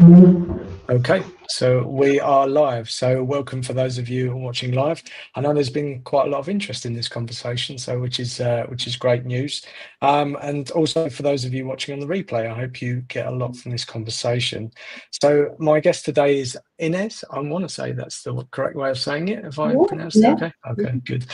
Okay, so we are live. So welcome for those of you watching live. I know there's been quite a lot of interest in this conversation, so which is great news. And also for those of you watching on the replay, I hope you get a lot from this conversation. So my guest today is Inez. I want to say that's the correct way of saying it. If I pronounced it okay? Okay, good.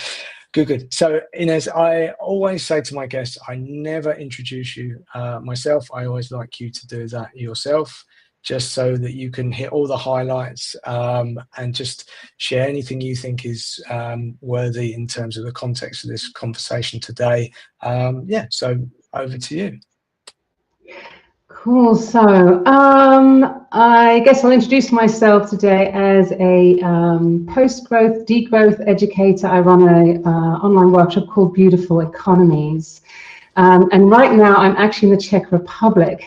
Good. So Inez, I always say to my guests, I never introduce you myself. I always like you to do that yourself, just so that you can hit all the highlights and just share anything you think is worthy in terms of the context of this conversation today. So over to you. Cool. So I guess I'll introduce myself today as a post-growth, degrowth educator. I run an online workshop called Beautiful Economies. And right now I'm actually in the Czech Republic.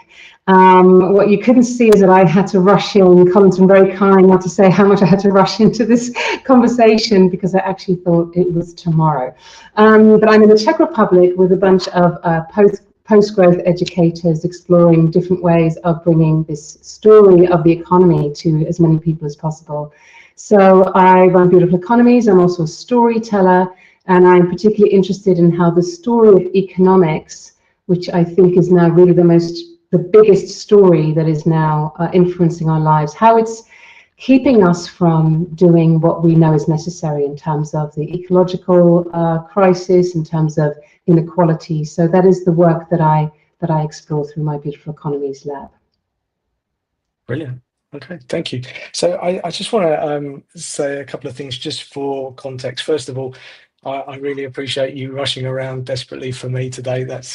What you couldn't see is that I had to rush in. Colin's been very kind not to say how much I had to rush into this conversation because I actually thought it was tomorrow. But I'm in the Czech Republic with a bunch of post-growth educators exploring different ways of bringing this story of the economy to as many people as possible. So I run Beautiful Economies. I'm also a storyteller, and I'm particularly interested in how the story of economics, which I think is now really the biggest story that is now influencing our lives, how it's keeping us from doing what we know is necessary in terms of the ecological crisis, in terms of inequality. So that is the work that I explore through my Beautiful Economies lab. Brilliant. Okay, thank you. So I just want to say a couple of things just for context. First of all, I really appreciate you rushing around desperately for me today. That's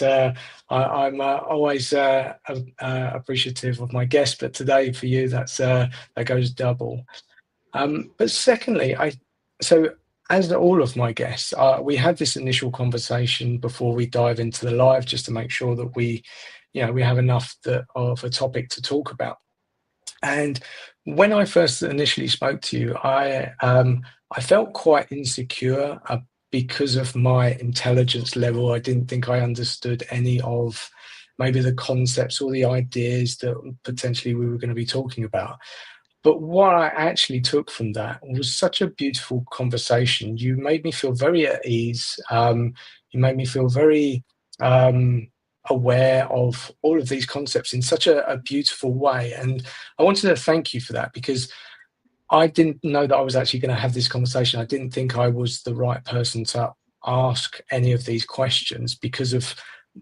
I'm always appreciative of my guests, but today for you, that goes double. But secondly, so as all of my guests, we had this initial conversation before we dive into the live, just to make sure that we have enough of a topic to talk about. And when I first initially spoke to you, I felt quite insecure because of my intelligence level. I didn't think I understood any of maybe the concepts or the ideas that potentially we were going to be talking about. But what I actually took from that was such a beautiful conversation. You made me feel very at ease. You made me feel very aware of all of these concepts in such a beautiful way. And I wanted to thank you for that, because I didn't know that I was actually going to have this conversation. I didn't think I was the right person to ask any of these questions because of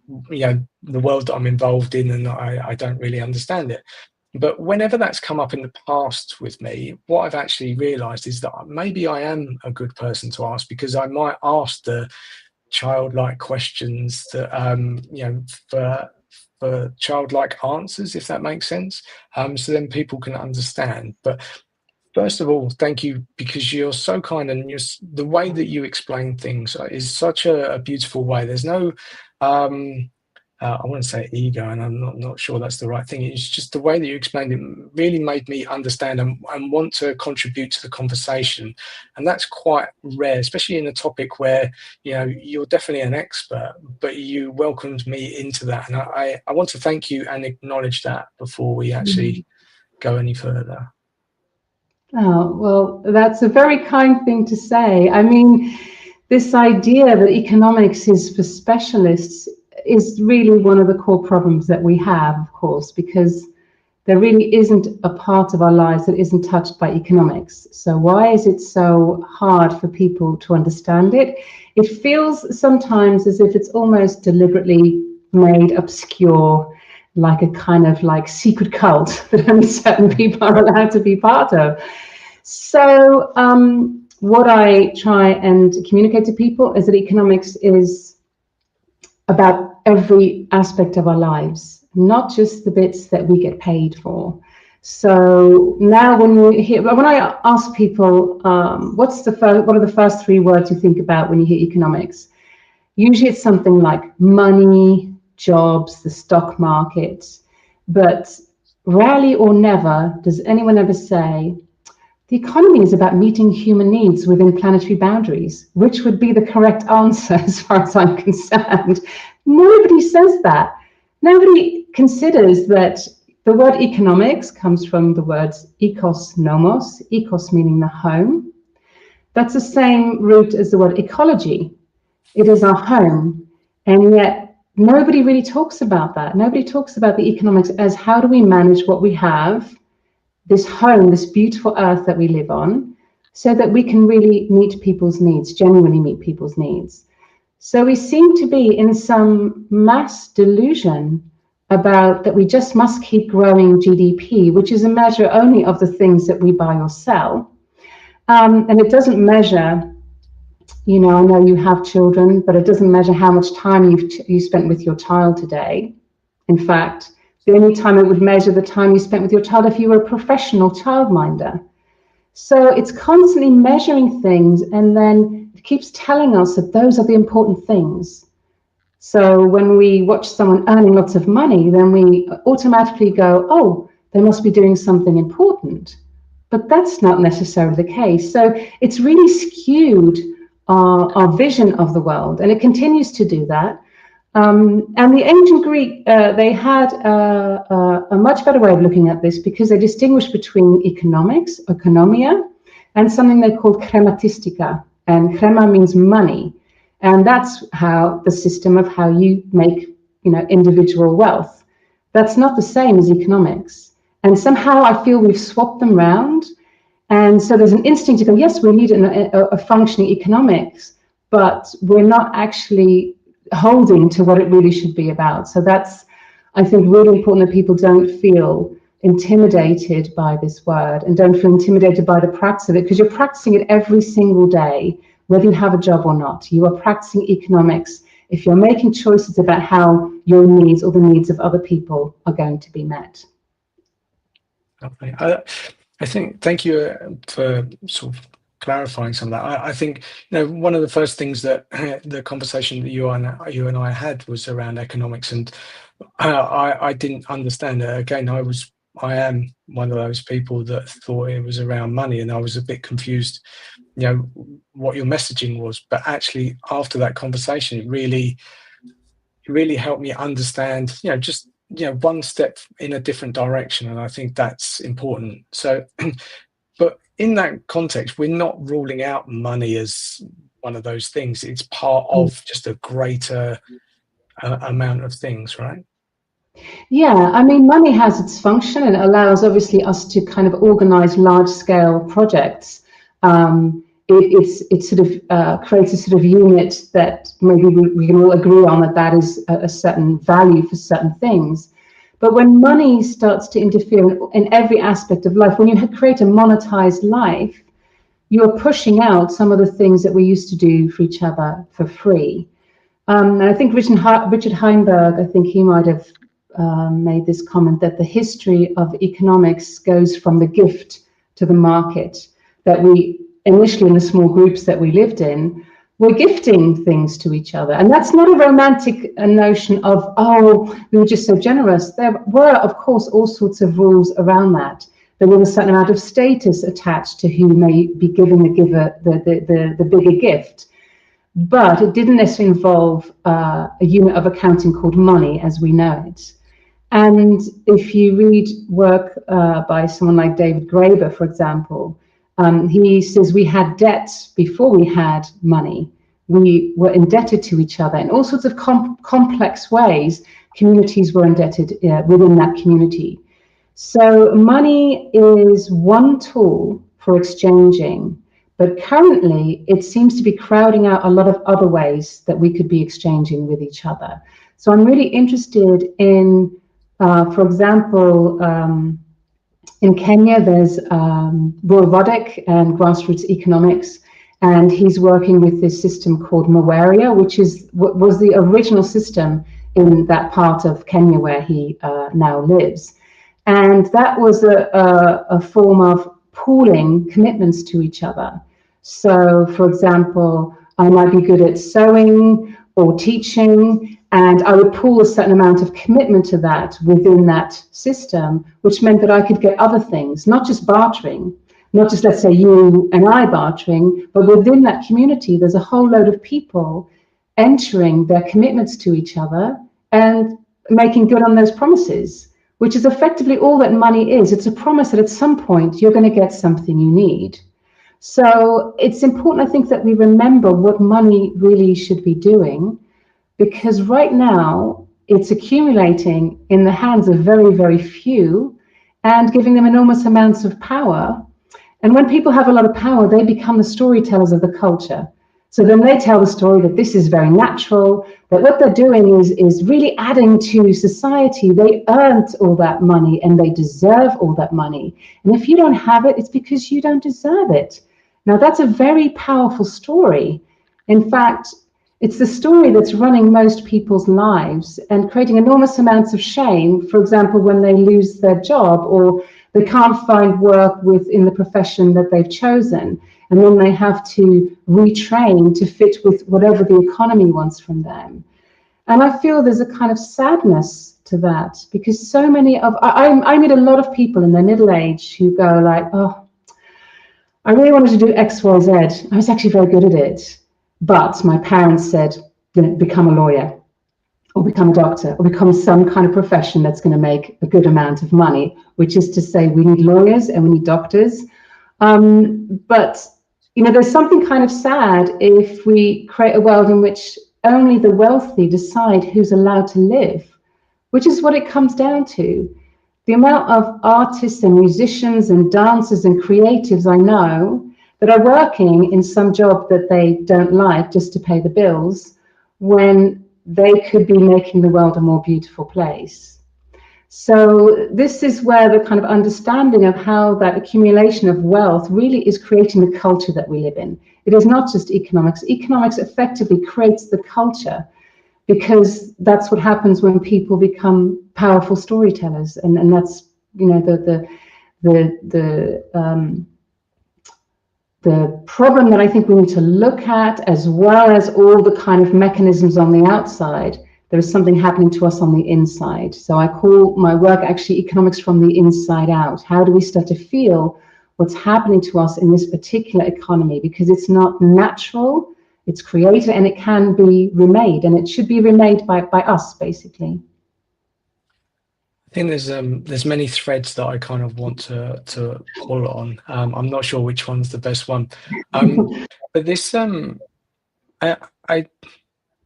the world that I'm involved in, and I don't really understand it. But whenever that's come up in the past with me, what I've actually realized is that maybe I am a good person to ask, because I might ask the childlike questions that for childlike answers, if that makes sense, so then people can understand. But first of all, thank you, because you're so kind, and the way that you explain things is such a beautiful way. There's no I want to say ego, and I'm not sure that's the right thing. It's just the way that you explained it really made me understand and want to contribute to the conversation. And that's quite rare, especially in a topic where, you're definitely an expert, but you welcomed me into that. And I want to thank you and acknowledge that before we actually go any further. Oh, well, that's a very kind thing to say. I mean, this idea that economics is for specialists is really one of the core problems that we have, of course, because there really isn't a part of our lives that isn't touched by economics. So why is it so hard for people to understand it? It feels sometimes as if it's almost deliberately made obscure, like a kind of like secret cult that only certain people are allowed to be part of. So what I try and communicate to people is that economics is about every aspect of our lives, not just the bits that we get paid for. So now when I ask people, what are the first three words you think about when you hear economics? Usually it's something like money, jobs, the stock market, but rarely or never does anyone ever say, the economy is about meeting human needs within planetary boundaries, which would be the correct answer as far as I'm concerned. Nobody says that. Nobody considers that The word economics comes from the words ecos nomos, ecos meaning the home. That's the same root as the word ecology. It is our home, and yet nobody really talks about that. Nobody talks about the economics as how do we manage what we have, this home, this beautiful earth that we live on, so that we can really meet people's needs, genuinely meet people's needs. So we seem to be in some mass delusion about that we just must keep growing GDP, which is a measure only of the things that we buy or sell. And it doesn't measure, I know you have children, but it doesn't measure how much time you spent with your child today. In fact, the only time it would measure the time you spent with your child if you were a professional childminder. So it's constantly measuring things, and then it keeps telling us that those are the important things. So when we watch someone earning lots of money, then we automatically go, oh, they must be doing something important. But that's not necessarily the case. So it's really skewed our vision of the world, and it continues to do that. And the ancient Greek, they had a much better way of looking at this, because they distinguished between economics, economia, and something they called krematistika. And krema means money. And that's how the system of how you make, individual wealth. That's not the same as economics. And somehow I feel we've swapped them around. And so there's an instinct to go, yes, we need a functioning economics, but we're not actually holding to what it really should be about. So that's, I think, really important that people don't feel intimidated by this word, and don't feel intimidated by the practice of it, because you're practicing it every single day, whether you have a job or not. You are practicing economics if you're making choices about how your needs or the needs of other people are going to be met. Okay. I think, thank you for sort of clarifying some of that. I think, one of the first things that the conversation that you and I had was around economics, and I didn't understand it. Again, I am one of those people that thought it was around money, and I was a bit confused, what your messaging was. But actually, after that conversation, it really helped me understand, just one step in a different direction, and I think that's important. So, but in that context, we're not ruling out money as one of those things. It's part of just a greater amount of things, right? Yeah, I mean, money has its function, and it allows obviously us to kind of organize large-scale projects. It sort of creates a sort of unit that maybe we can all agree on that is a certain value for certain things. But when money starts to interfere in every aspect of life, when you create a monetized life, you're pushing out some of the things that we used to do for each other for free. And I think Richard Heinberg, I think he might have made this comment, that the history of economics goes from the gift to the market, that we initially, in the small groups that we lived in, were gifting things to each other. And that's not a romantic notion of, oh, we were just so generous. There were, of course, all sorts of rules around that. There was a certain amount of status attached to who may be giving the giver the bigger gift. But it didn't necessarily involve a unit of accounting called money as we know it. And if you read work by someone like David Graeber, for example, he says we had debts before we had money. We were indebted to each other in all sorts of complex ways. Communities were indebted within that community. So money is one tool for exchanging, but currently it seems to be crowding out a lot of other ways that we could be exchanging with each other. So I'm really interested in, for example, in Kenya, there's Will Roddick and Grassroots Economics, and he's working with this system called Mawaria, which was the original system in that part of Kenya where he now lives. And that was a form of pooling commitments to each other. So, for example, I might be good at sewing or teaching, and I would pool a certain amount of commitment to that within that system, which meant that I could get other things, not just bartering, not just, let's say, you and I bartering, but within that community, there's a whole load of people entering their commitments to each other and making good on those promises, which is effectively all that money is. It's a promise that at some point you're going to get something you need. So it's important, I think, that we remember what money really should be doing, because right now it's accumulating in the hands of very, very few and giving them enormous amounts of power. And when people have a lot of power, they become the storytellers of the culture. So then they tell the story that this is very natural, that what they're doing is really adding to society. They earned all that money and they deserve all that money. And if you don't have it, it's because you don't deserve it. Now, that's a very powerful story. In fact, it's the story that's running most people's lives and creating enormous amounts of shame, for example, when they lose their job or they can't find work within the profession that they've chosen. And then they have to retrain to fit with whatever the economy wants from them. And I feel there's a kind of sadness to that, because so many of, I meet a lot of people in their middle age who go like, oh, I really wanted to do X, Y, Z. I was actually very good at it. But my parents said, you know, become a lawyer or become a doctor or become some kind of profession that's going to make a good amount of money, which is to say we need lawyers and we need doctors. But, you know, there's something kind of sad if we create a world in which only the wealthy decide who's allowed to live, which is what it comes down to. The amount of artists and musicians and dancers and creatives I know that are working in some job that they don't like just to pay the bills, when they could be making the world a more beautiful place. So this is where the kind of understanding of how that accumulation of wealth really is creating the culture that we live in. It is not just economics. Economics effectively creates the culture, because that's what happens when people become powerful storytellers, and that's, you know, the problem that I think we need to look at, as well as all the kind of mechanisms on the outside. There is something happening to us on the inside. So I call my work actually economics from the inside out. How do we start to feel what's happening to us in this particular economy? Because it's not natural, it's created, and it can be remade, and it should be remade by us, basically. I think there's many threads that I kind of want to pull on. I'm not sure which one's the best one, but this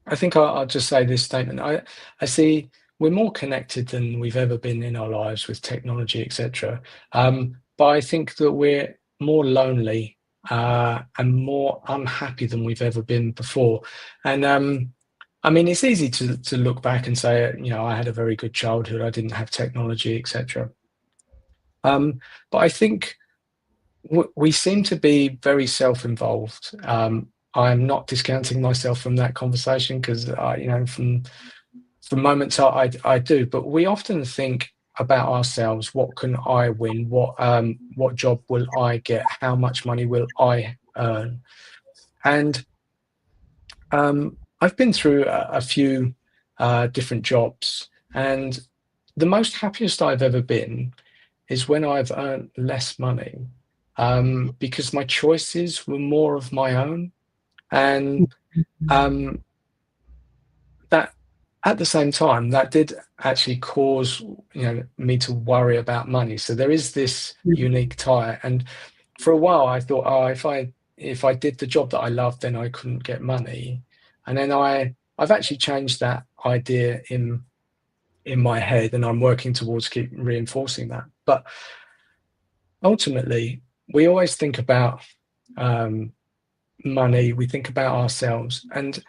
I think I'll just say this statement. I see we're more connected than we've ever been in our lives with technology, etc. But I think that we're more lonely and more unhappy than we've ever been before. And I mean, it's easy to look back and say, you know, I had a very good childhood. I didn't have technology, etc. But I think we seem to be very self-involved. I'm not discounting myself from that conversation, because you know, from moments I do, but we often think about ourselves. What can I win? What job will I get? How much money will I earn? And I've been through a few different jobs, and the most happiest I've ever been is when I've earned less money, because my choices were more of my own. And that, at the same time, that did actually cause, you know, me to worry about money. So there is this unique tie. And for a while I thought, oh, if I did the job that I loved, then I couldn't get money. And then I've actually changed that idea in my head, and I'm working towards keep reinforcing that. But ultimately, we always think about money, we think about ourselves, and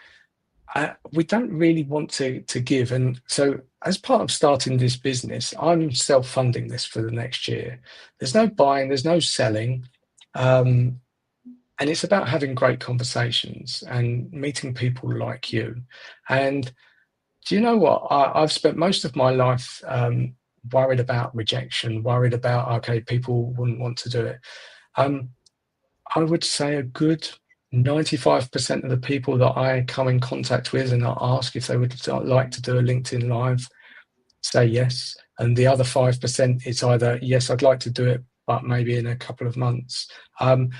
we don't really want to give. And so as part of starting this business, I'm self-funding this for the next year. There's no buying, there's no selling, and it's about having great conversations and meeting people like you. And do you know what, I've spent most of my life worried about rejection, worried about, okay, people wouldn't want to do it. I would say a good 95% of the people that I come in contact with and I ask if they would like to do a LinkedIn Live say yes. And the other 5%, it's either, yes, I'd like to do it, but maybe in a couple of months. And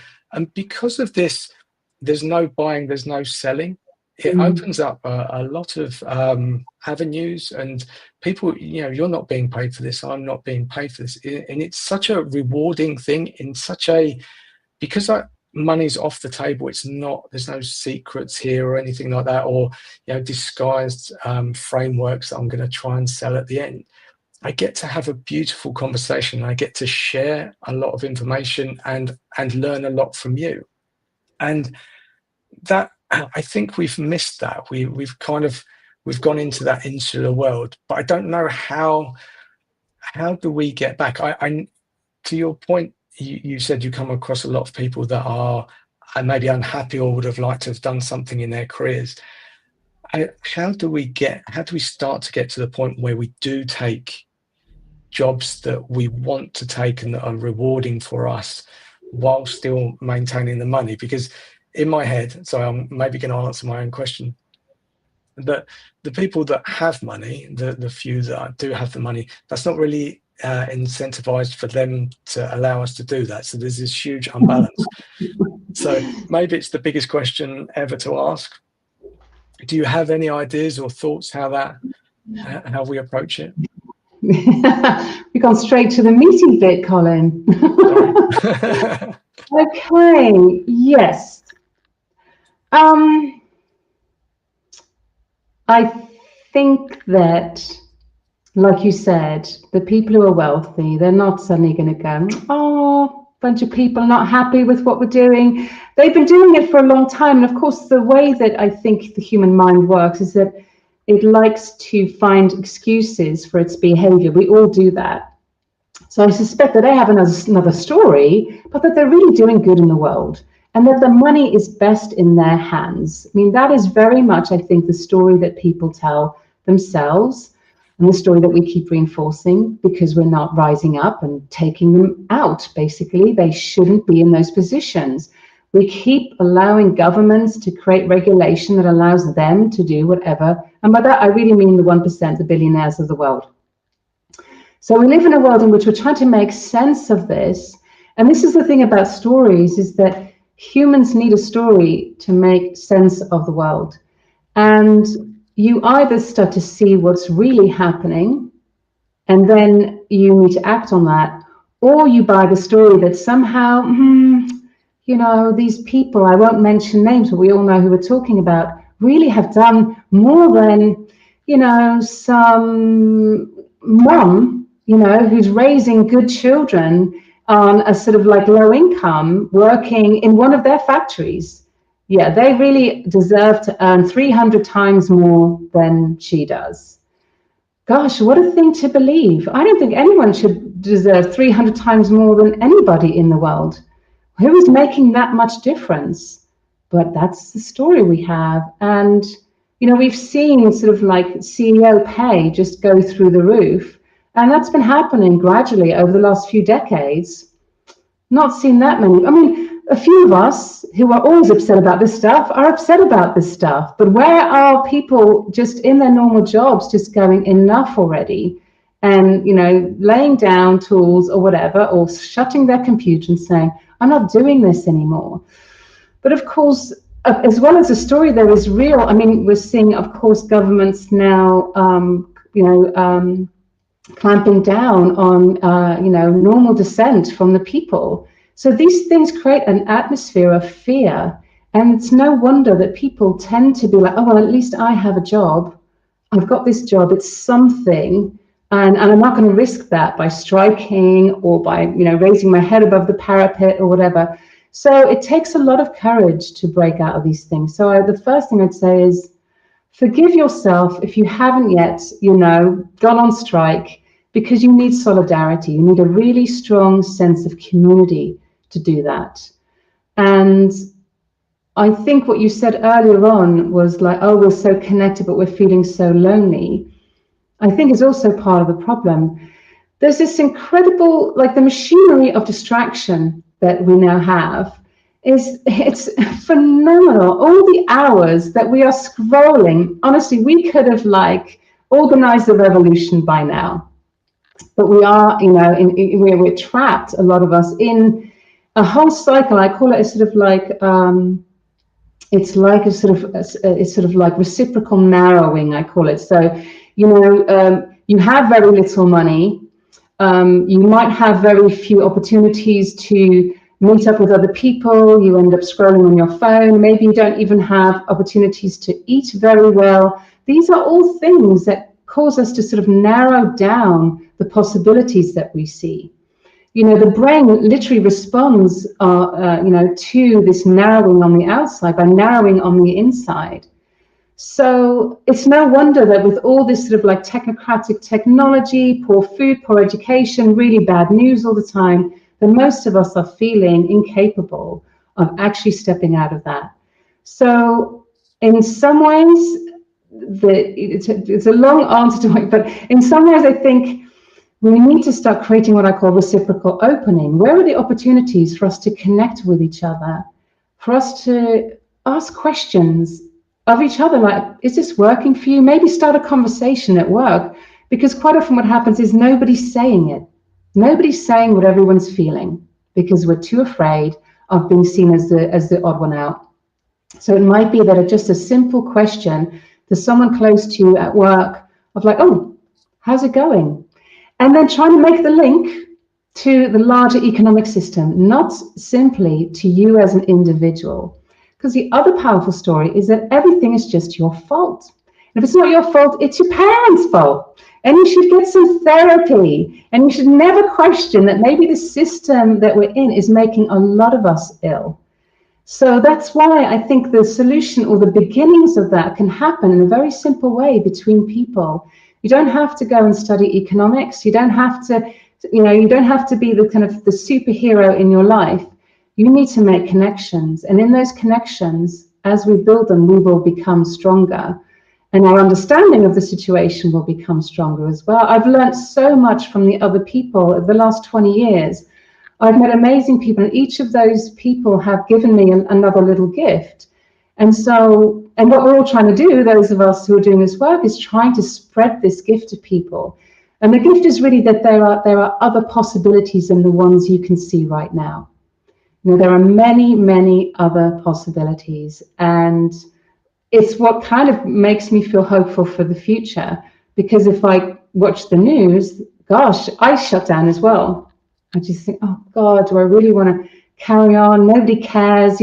because of this, there's no buying, there's no selling. it opens up a lot of avenues, and people, you're not being paid for this, I'm not being paid for this, and it's such a rewarding thing, because money's off the table. It's not, there's no secrets here or anything like that, or disguised frameworks that I'm going to try and sell at the end. I get to have a beautiful conversation. I get to share a lot of information and learn a lot from you. And that, I think we've missed that. We've gone into that insular world, but I don't know how do we get back? I to your point, you said you come across a lot of people that are maybe unhappy or would have liked to have done something in their careers. How do we start to get to the point where we do take jobs that we want to take and that are rewarding for us while still maintaining the money? Because in my head, so I'm maybe going to answer my own question, but the people that have money, the few that do have the money, that's not really incentivized for them to allow us to do that. So there's this huge unbalance. So maybe it's the biggest question ever to ask. Do you have any ideas or thoughts how we approach it? We've gone straight to the meaty bit, Colin. Okay, yes. I think that, like you said, the people who are wealthy, they're not suddenly going to go, oh, a bunch of people not happy with what we're doing. They've been doing it for a long time. And of course, the way that I think the human mind works is that it likes to find excuses for its behavior. We all do that. So I suspect that they have another story, but that they're really doing good in the world, and that the money is best in their hands. I mean, that is very much, I think, the story that people tell themselves, and the story that we keep reinforcing because we're not rising up and taking them out. Basically, they shouldn't be in those positions. We keep allowing governments to create regulation that allows them to do whatever. And by that, I really mean the 1%, the billionaires of the world. So we live in a world in which we're trying to make sense of this. And this is the thing about stories, is that humans need a story to make sense of the world. And you either start to see what's really happening, and then you need to act on that, or you buy the story that somehow, these people, I won't mention names, but we all know who we're talking about, really have done more than, some mum, who's raising good children on a sort of like low income, working in one of their factories. Yeah, they really deserve to earn 300 times more than she does. Gosh, what a thing to believe. I don't think anyone should deserve 300 times more than anybody in the world. Who is making that much difference? But that's the story we have. And, we've seen sort of like CEO pay just go through the roof. And that's been happening gradually over the last few decades. Not seen that many. I mean, a few of us who are always upset about this stuff are upset about this stuff. But where are people just in their normal jobs just going, enough already? And, laying down tools or whatever, or shutting their computer and saying, I'm not doing this anymore. But of course, as well as the story, there is real, we're seeing, of course, governments now, clamping down on, normal dissent from the people. So these things create an atmosphere of fear. And it's no wonder that people tend to be like, oh, well, at least I have a job. I've got this job. It's something. And I'm not going to risk that by striking or by, raising my head above the parapet or whatever. So it takes a lot of courage to break out of these things. So the first thing I'd say is forgive yourself if you haven't yet, gone on strike, because you need solidarity. You need a really strong sense of community to do that. And I think what you said earlier on was like, oh, we're so connected, but we're feeling so lonely. I think is also part of the problem. There's this incredible, like the machinery of distraction that we now have it's phenomenal. All the hours that we are scrolling, honestly, we could have like organized the revolution by now. But we are, we're trapped, a lot of us, in a whole cycle. I call it a sort of like it's like it's sort of like reciprocal narrowing, I call it. So, you have very little money. You might have very few opportunities to meet up with other people. You end up scrolling on your phone. Maybe you don't even have opportunities to eat very well. These are all things that cause us to sort of narrow down the possibilities that we see. The brain literally responds, to this narrowing on the outside by narrowing on the inside. So it's no wonder that with all this sort of like technocratic technology, poor food, poor education, really bad news all the time, that most of us are feeling incapable of actually stepping out of that. So in some ways, it's a long answer to it, but in some ways I think we need to start creating what I call reciprocal opening. Where are the opportunities for us to connect with each other, for us to ask questions of each other, like, is this working for you? Maybe start a conversation at work, because quite often what happens is nobody's saying it. Nobody's saying what everyone's feeling because we're too afraid of being seen as the odd one out. So it might be that just a simple question to someone close to you at work of like, oh, how's it going? And then trying to make the link to the larger economic system, not simply to you as an individual. Because the other powerful story is that everything is just your fault. And if it's not your fault, it's your parents' fault. And you should get some therapy. And you should never question that maybe the system that we're in is making a lot of us ill. So that's why I think the solution or the beginnings of that can happen in a very simple way between people. You don't have to go and study economics. You don't have to, you don't have to be the kind of the superhero in your life. You need to make connections. And in those connections, as we build them, we will become stronger. And our understanding of the situation will become stronger as well. I've learned so much from the other people over the last 20 years. I've met amazing people, and each of those people have given me another little gift. And what we're all trying to do, those of us who are doing this work, is trying to spread this gift to people. And the gift is really that there are other possibilities than the ones you can see right now. There are many, many other possibilities. And it's what kind of makes me feel hopeful for the future. Because if I watch the news, gosh, I shut down as well. I just think, oh God, do I really want to carry on? Nobody cares,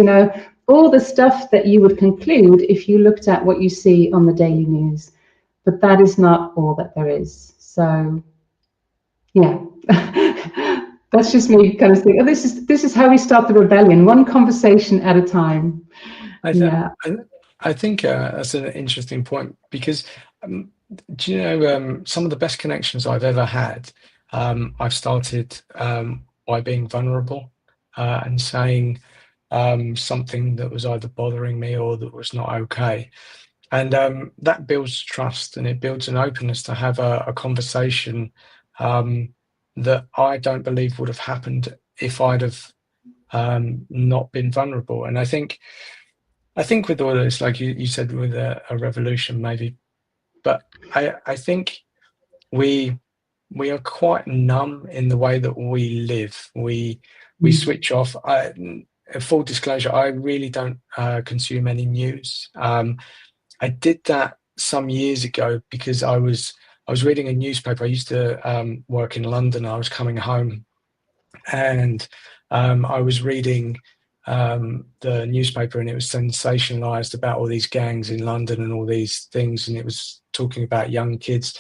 all the stuff that you would conclude if you looked at what you see on the daily news. But that is not all that there is. So, yeah, that's just me kind of saying, oh, this is how we start the rebellion, one conversation at a time. I think that's an interesting point, because do you know, some of the best connections I've ever had, I've started by being vulnerable and saying something that was either bothering me or that was not okay. And that builds trust, and it builds an openness to have a conversation that I don't believe would have happened if I'd have not been vulnerable. And I think with all this, like you said, with a revolution maybe, but I think we are quite numb in the way that we live. We switch off. Full disclosure, I really don't consume any news. I did that some years ago because I was reading a newspaper. I used to work in London. I was coming home, and I was reading the newspaper, and it was sensationalized about all these gangs in London and all these things, and it was talking about young kids.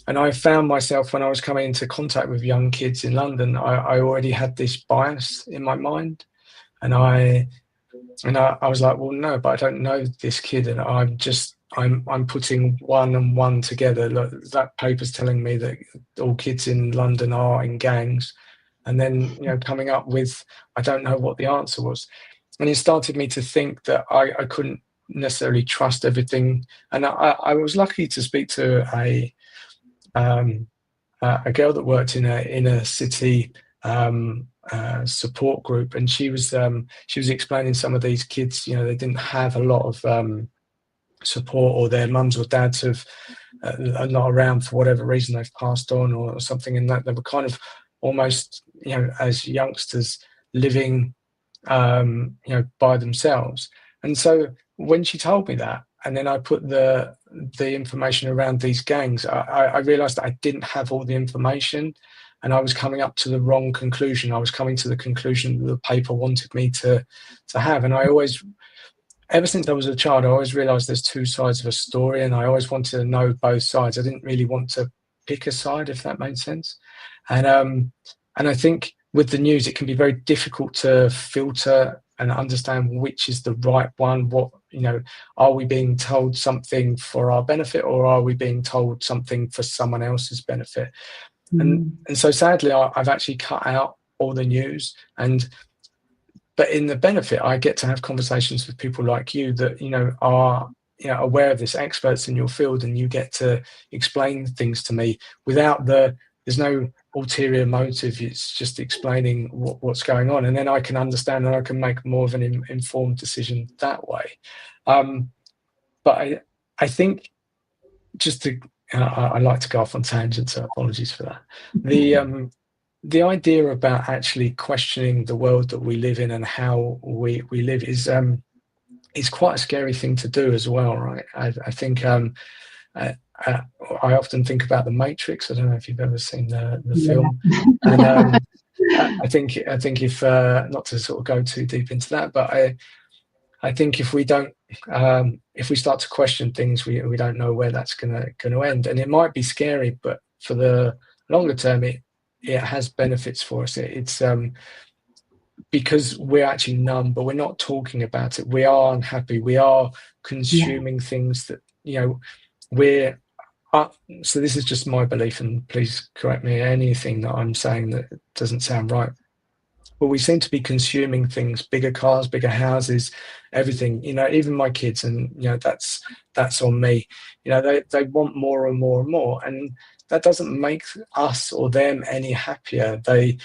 And I found myself, when I was coming into contact with young kids in London, I already had this bias in my mind, and I was like, well, no, but I don't know this kid, and I'm putting one and one together. Look, that paper's telling me that all kids in London are in gangs, and then coming up with, I don't know what the answer was, and it started me to think that I couldn't necessarily trust everything. And I was lucky to speak to a girl that worked in a city support group, and she was explaining some of these kids, they didn't have a lot of support, or their mums or dads are not around for whatever reason, they've passed on or something, and that they were kind of almost as youngsters living by themselves. And so when she told me that, and then I put the information around these gangs, I realized that I didn't have all the information, and I was coming up to the wrong conclusion. I was coming to the conclusion that the paper wanted me to have. And I always, ever since I was a child, I always realized there's two sides of a story, and I always wanted to know both sides. I didn't really want to pick a side, if that made sense. And I think with the news, it can be very difficult to filter and understand which is the right one. What, are we being told something for our benefit, or are we being told something for someone else's benefit? And so sadly, I've actually cut out all the news, but in the benefit, I get to have conversations with people like you that are aware of this, experts in your field, and you get to explain things to me without there's no ulterior motive. It's just explaining what's going on, and then I can understand, and I can make more of an informed decision that way. But I think, just to, I like to go off on tangents, so apologies for that. The idea about actually questioning the world that we live in and how we live is quite a scary thing to do as well, right? I think I often think about The Matrix. I don't know if you've ever seen the film, and I think if not to sort of go too deep into that, but I think if we don't, if we start to question things, we don't know where that's going to end, and it might be scary, but for the longer term, it has benefits for us. It's because we're actually numb, but we're not talking about it. We are unhappy. We are consuming things that we're. So this is just my belief, and please correct me anything that I'm saying that doesn't sound right. But we seem to be consuming things: bigger cars, bigger houses, everything. Even my kids, and that's on me. They want more and more and more, and that doesn't make us or them any happier. The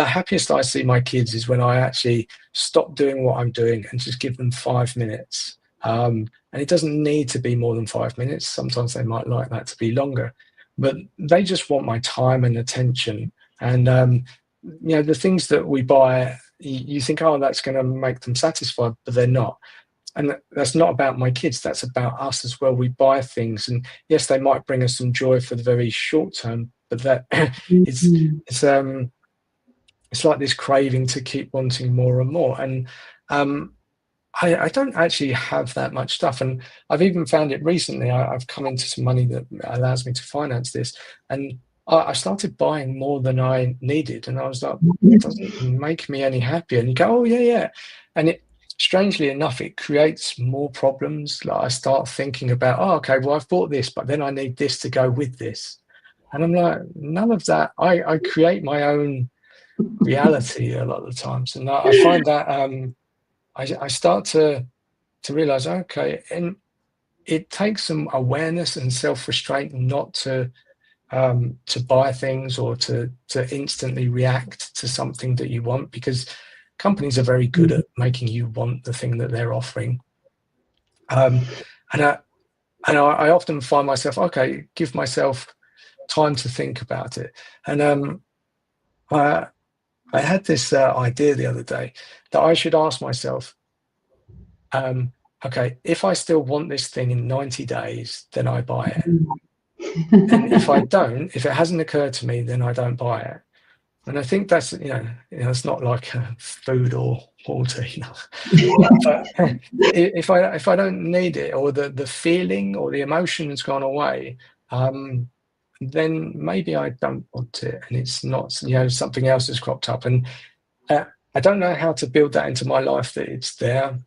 happiest I see my kids is when I actually stop doing what I'm doing and just give them 5 minutes. And it doesn't need to be more than 5 minutes. Sometimes they might like that to be longer, but they just want my time and attention. And the things that we buy, you think, oh, that's going to make them satisfied, but they're not. And that's not about my kids. That's about us as well. We buy things, and yes, they might bring us some joy for the very short term, but that it's like this craving to keep wanting more and more. And I don't actually have that much stuff. And I've even found it recently. I've come into some money that allows me to finance this. And I started buying more than I needed. And I was like, it doesn't make me any happier. And you go, oh, yeah. And it, strangely enough, it creates more problems. Like I start thinking about, oh, okay, well, I've bought this, but then I need this to go with this. And I'm like, none of that. I create my own reality a lot of the times. And I find that I start to realize, okay, and it takes some awareness and self-restraint not to buy things or to instantly react to something that you want, because companies are very good at making you want the thing that they're offering. And I often find myself, okay, give myself time to think about it. And I had this idea the other day that I should ask myself, okay, if I still want this thing in 90 days, then I buy it. And if I don't, if it hasn't occurred to me, then I don't buy it. And I think that's, it's not like food or water, But if I don't need it, or the feeling or the emotion has gone away, then maybe I don't want it, and it's not, something else has cropped up. And I don't know how to build that into my life, that it's there.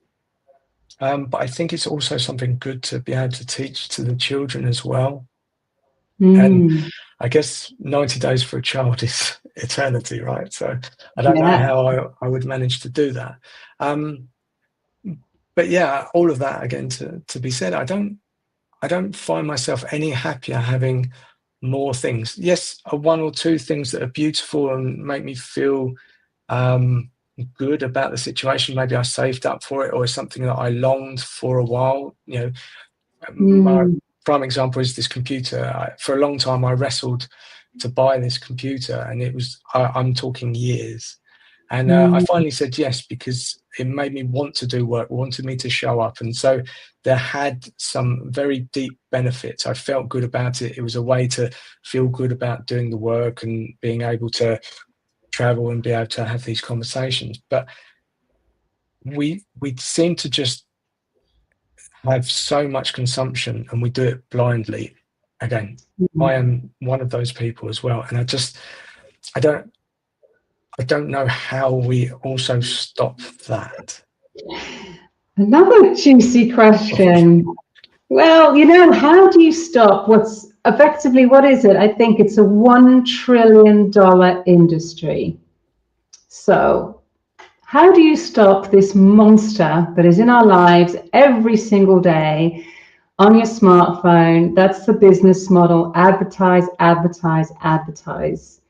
But I think it's also something good to be able to teach to the children as well. And I guess 90 days for a child is eternity, right? So I don't know how I would manage to do that. But yeah, all of that, again, to be said, I don't find myself any happier having more things. Yes, one or two things that are beautiful and make me feel good about the situation. Maybe I saved up for it, or something that I longed for a while. My prime example is this computer. For a long time, I wrestled to buy this computer, and it was, I'm talking years. And I finally said yes, because it made me want to do work, wanted me to show up. And so there had some very deep benefits. I felt good about it. It was a way to feel good about doing the work and being able to travel and be able to have these conversations. But we seem to just have so much consumption, and we do it blindly. Again, I am one of those people as well. And I don't know how we also stop that. Another juicy question. Well, how do you stop what's effectively, what is it? I think it's a $1 trillion industry. So how do you stop this monster that is in our lives every single day on your smartphone? That's the business model. Advertise, advertise, advertise.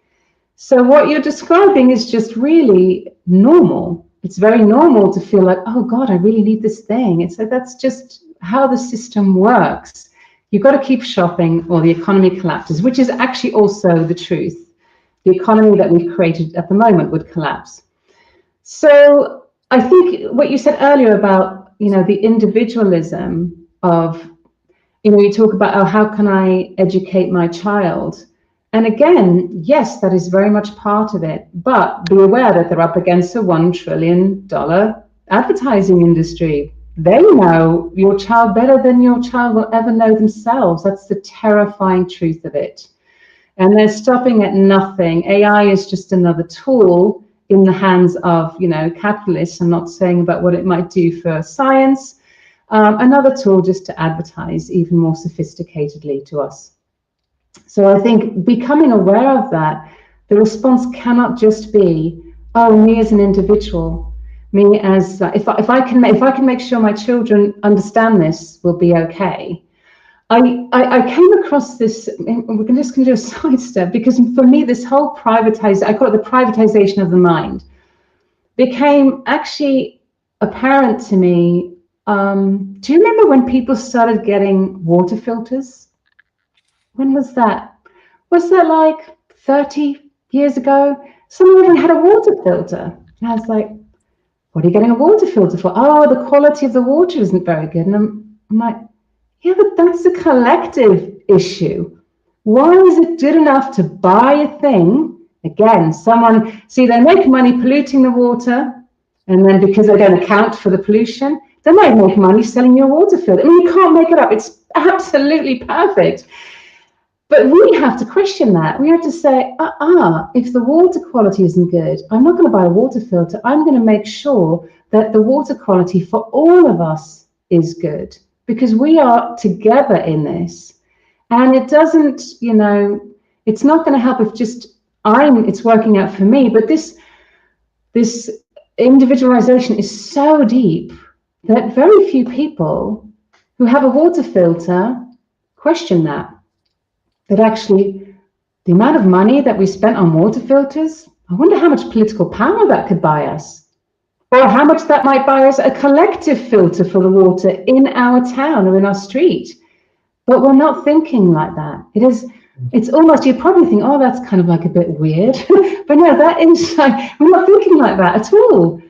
So what you're describing is just really normal. It's very normal to feel like, oh God, I really need this thing. It's like, that's just how the system works. You've got to keep shopping or the economy collapses, which is actually also the truth. The economy that we've created at the moment would collapse. So I think what you said earlier about, the individualism of, you talk about, oh, how can I educate my child? And again, yes, that is very much part of it. But be aware that they're up against a $1 trillion advertising industry. They know your child better than your child will ever know themselves. That's the terrifying truth of it. And they're stopping at nothing. AI is just another tool in the hands of, capitalists. I'm not saying about what it might do for science. Another tool just to advertise even more sophisticatedly to us. So I think becoming aware of that, the response cannot just be, oh, me as an individual, me as if I can make sure my children understand this, will be okay. I came across this, we're just going to do a sidestep, because for me this whole I call it the privatization of the mind, became actually apparent to me. Do you remember when people started getting water filters? When was that? Was that like 30 years ago? Someone even had a water filter. And I was like, what are you getting a water filter for? Oh, the quality of the water isn't very good. And I'm like, yeah, but that's a collective issue. Why is it good enough to buy a thing? Again, they make money polluting the water, and then because they don't account for the pollution, they might make money selling you a water filter. I mean, you can't make it up. It's absolutely perfect. But we have to question that. We have to say, if the water quality isn't good, I'm not going to buy a water filter. I'm going to make sure that the water quality for all of us is good, because we are together in this. And it doesn't, it's not going to help if just it's working out for me. But this individualization is so deep that very few people who have a water filter question that actually the amount of money that we spent on water filters, I wonder how much political power that could buy us, or how much that might buy us a collective filter for the water in our town or in our street. But we're not thinking like that. It's almost, you probably think, oh, that's kind of like a bit weird. But no, that inside, we're not thinking like that at all.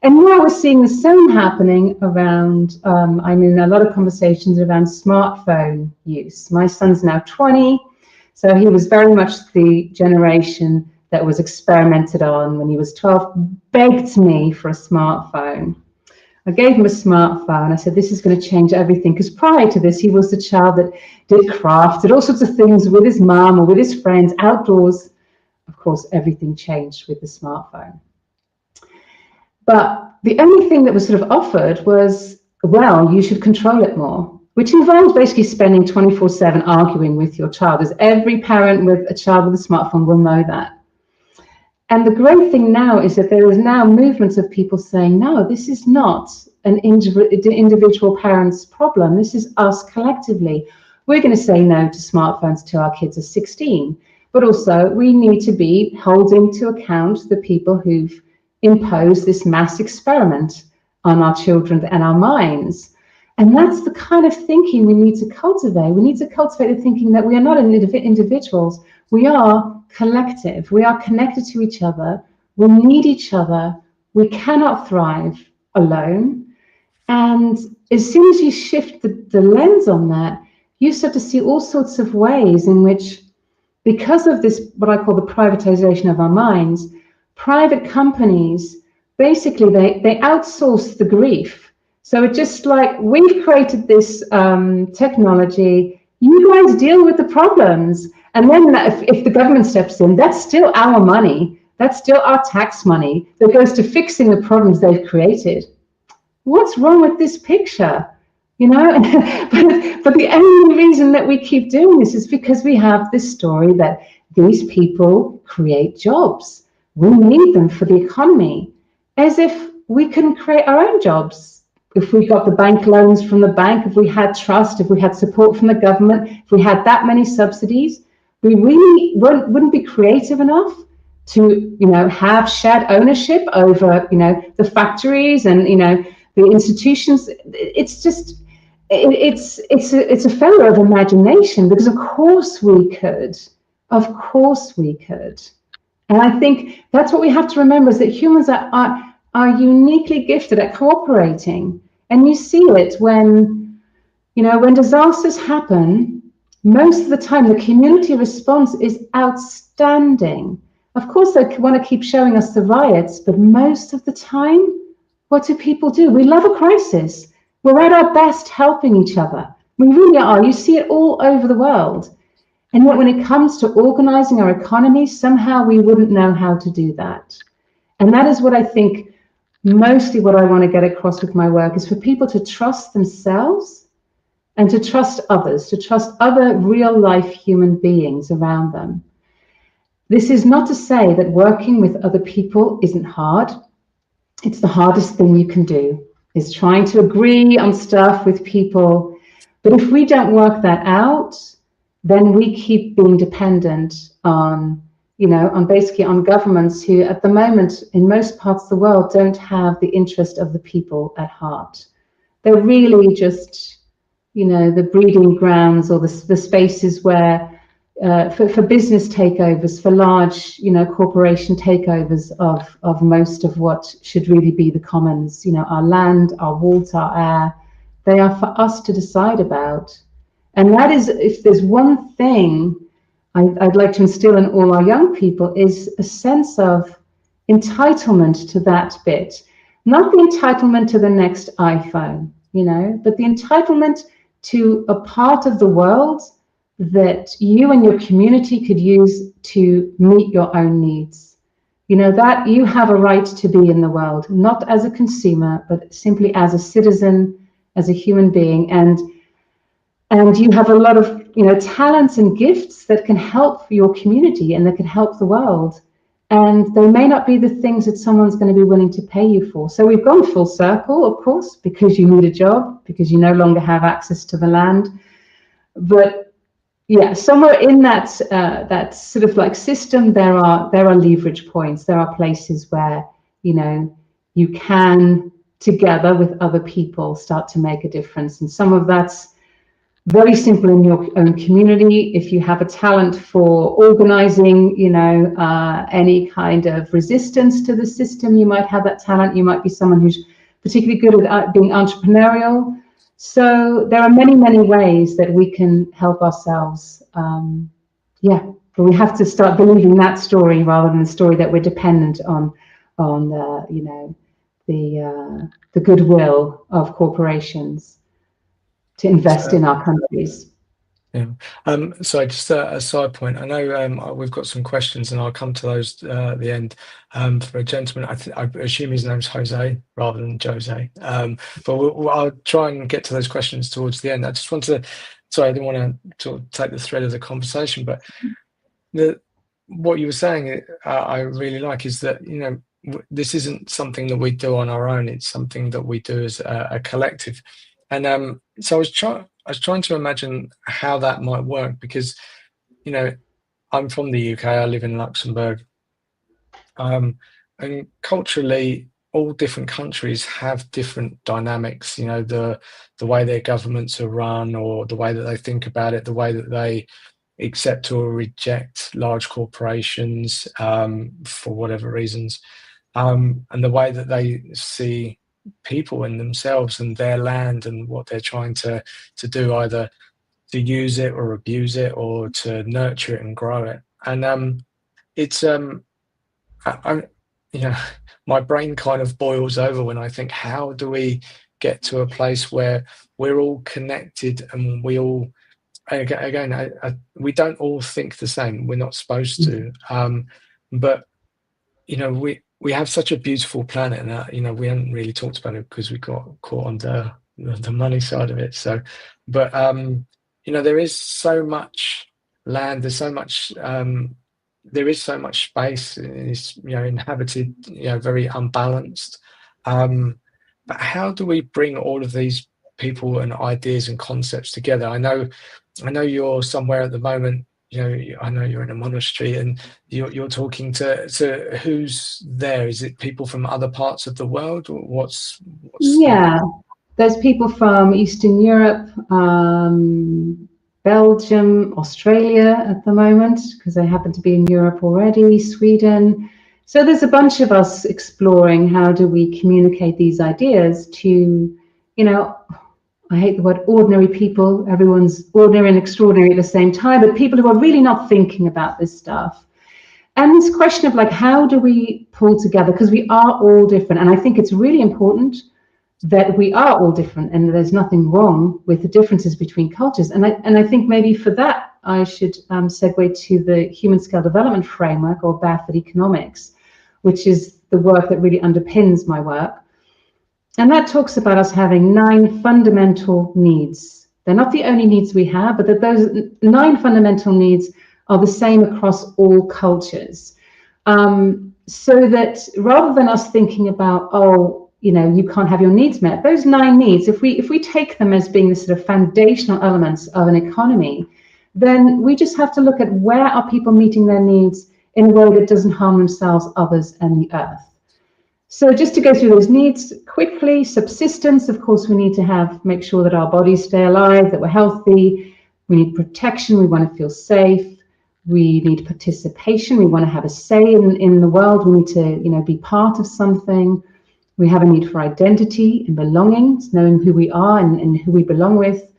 And now we're seeing the same happening around, a lot of conversations around smartphone use. My son's now 20, so he was very much the generation that was experimented on when he was 12, begged me for a smartphone. I gave him a smartphone. I said, this is going to change everything. Because prior to this, he was the child that did craft, did all sorts of things with his mom or with his friends outdoors. Of course, everything changed with the smartphone. But the only thing that was sort of offered was, well, you should control it more, which involves basically spending 24/7 arguing with your child, as every parent with a child with a smartphone will know that. And the great thing now is that there is now movements of people saying, no, this is not an individual parent's problem. This is us collectively. We're going to say no to smartphones till our kids are 16. But also we need to be holding to account the people who've imposed this mass experiment on our children and our minds. And that's the kind of thinking we need to cultivate. We need to cultivate the thinking that we are not individuals. We are collective. We are connected to each other. We need each other. We cannot thrive alone. And as soon as you shift the lens on that, you start to see all sorts of ways in which, because of this, what I call the privatization of our minds, private companies, basically they outsource the grief. So it's just like, we've created this technology, you guys deal with the problems. And then if the government steps in, that's still our money. That's still our tax money that goes to fixing the problems they've created. What's wrong with this picture? You know, but the only reason that we keep doing this is because we have this story that these people create jobs. We need them for the economy, as if we couldn't create our own jobs. If we got the bank loans from the bank, if we had trust, if we had support from the government, if we had that many subsidies, we really wouldn't be creative enough to, you know, have shared ownership over, you know, the factories and, you know, the institutions. It's just, it's a failure of imagination, because of course we could. Of course we could. And I think that's what we have to remember, is that humans are uniquely gifted at cooperating. And you see it when, you know, when disasters happen, most of the time the community response is outstanding. Of course, they want to keep showing us the riots, but most of the time, what do people do? We love a crisis. We're at our best helping each other. We really are. You see it all over the world. And yet when it comes to organizing our economy, somehow we wouldn't know how to do that. And that is what I think, mostly what I want to get across with my work, is for people to trust themselves and to trust others, to trust other real life human beings around them. This is not to say that working with other people isn't hard. It's the hardest thing you can do, is trying to agree on stuff with people. But if we don't work that out, then we keep being dependent on, you know, on basically on governments who at the moment in most parts of the world don't have the interest of the people at heart. They're really just, you know, the breeding grounds, or the spaces where for business takeovers, for large, you know, corporation takeovers of most of what should really be the commons, you know, our land, our water, our air. They are for us to decide about. And that is, if there's one thing I'd like to instill in all our young people, is a sense of entitlement to that bit. Not the entitlement to the next iPhone, you know, but the entitlement to a part of the world that you and your community could use to meet your own needs. You know, that you have a right to be in the world, not as a consumer, but simply as a citizen, as a human being. And you have a lot of, you know, talents and gifts that can help your community and that can help the world. And they may not be the things that someone's going to be willing to pay you for. So we've gone full circle, of course, because you need a job, because you no longer have access to the land. But yeah, somewhere in that that sort of like system, there are leverage points. There are places where, you know, you can, together with other people, start to make a difference. And some of that's very simple in your own community. If you have a talent for organizing, you know, any kind of resistance to the system, you might have that talent. You might be someone who's particularly good at being entrepreneurial. So there are many, many ways that we can help ourselves. Yeah, but we have to start believing that story rather than the story that we're dependent on you know, the goodwill of corporations to invest in our countries. Yeah. So just a side point. I know we've got some questions, and I'll come to those at the end. For a gentleman, I assume his name's Jose rather than Jose. But I'll try and get to those questions towards the end. I just want to, sorry, I didn't want to take the thread of the conversation, but what you were saying, I really like, is that, you know, this isn't something that we do on our own. It's something that we do as a collective. And so I was trying to imagine how that might work, because, you know, I'm from the UK, I live in Luxembourg, and culturally, all different countries have different dynamics, you know, the way their governments are run, or the way that they think about it, the way that they accept or reject large corporations for whatever reasons, and the way that they see people and themselves and their land and what they're trying to do, either to use it or abuse it or to nurture it and grow it. And it's I you know, my brain kind of boils over when I think, how do we get to a place where we're all connected and we all, again, we don't all think the same. We're not supposed to, but we have such a beautiful planet, and we haven't really talked about it because we got caught on the money side of it. So, but there is so much land. There's so much. There is so much space. It's inhabited, very unbalanced. But how do we bring all of these people and ideas and concepts together? I know you're somewhere at the moment. I know you're in a monastery, and you're talking to who's there? Is it people from other parts of the world, or what's yeah? There's people from Eastern Europe, Belgium, Australia at the moment, because I happen to be in Europe already, Sweden. So there's a bunch of us exploring how do we communicate these ideas to, I hate the word ordinary people. Everyone's ordinary and extraordinary at the same time, but people who are really not thinking about this stuff. And this question of how do we pull together, because we are all different. And I think it's really important that we are all different and there's nothing wrong with the differences between cultures. And I think maybe for that, I should segue to the Human Scale Development Framework, or Barefoot Economics, which is the work that really underpins my work. And that talks about us having 9 fundamental needs. They're not the only needs we have, but that those 9 fundamental needs are the same across all cultures. So that rather than us thinking about, you can't have your needs met, those 9 needs, if we take them as being the sort of foundational elements of an economy, then we just have to look at where are people meeting their needs in a way that doesn't harm themselves, others, and the earth. So just to go through those needs quickly: subsistence, of course, we need to make sure that our bodies stay alive, that we're healthy. We need protection, we want to feel safe. We need participation, we want to have a say in the world, we need to be part of something. We have a need for identity and belonging, knowing who we are and who we belong with.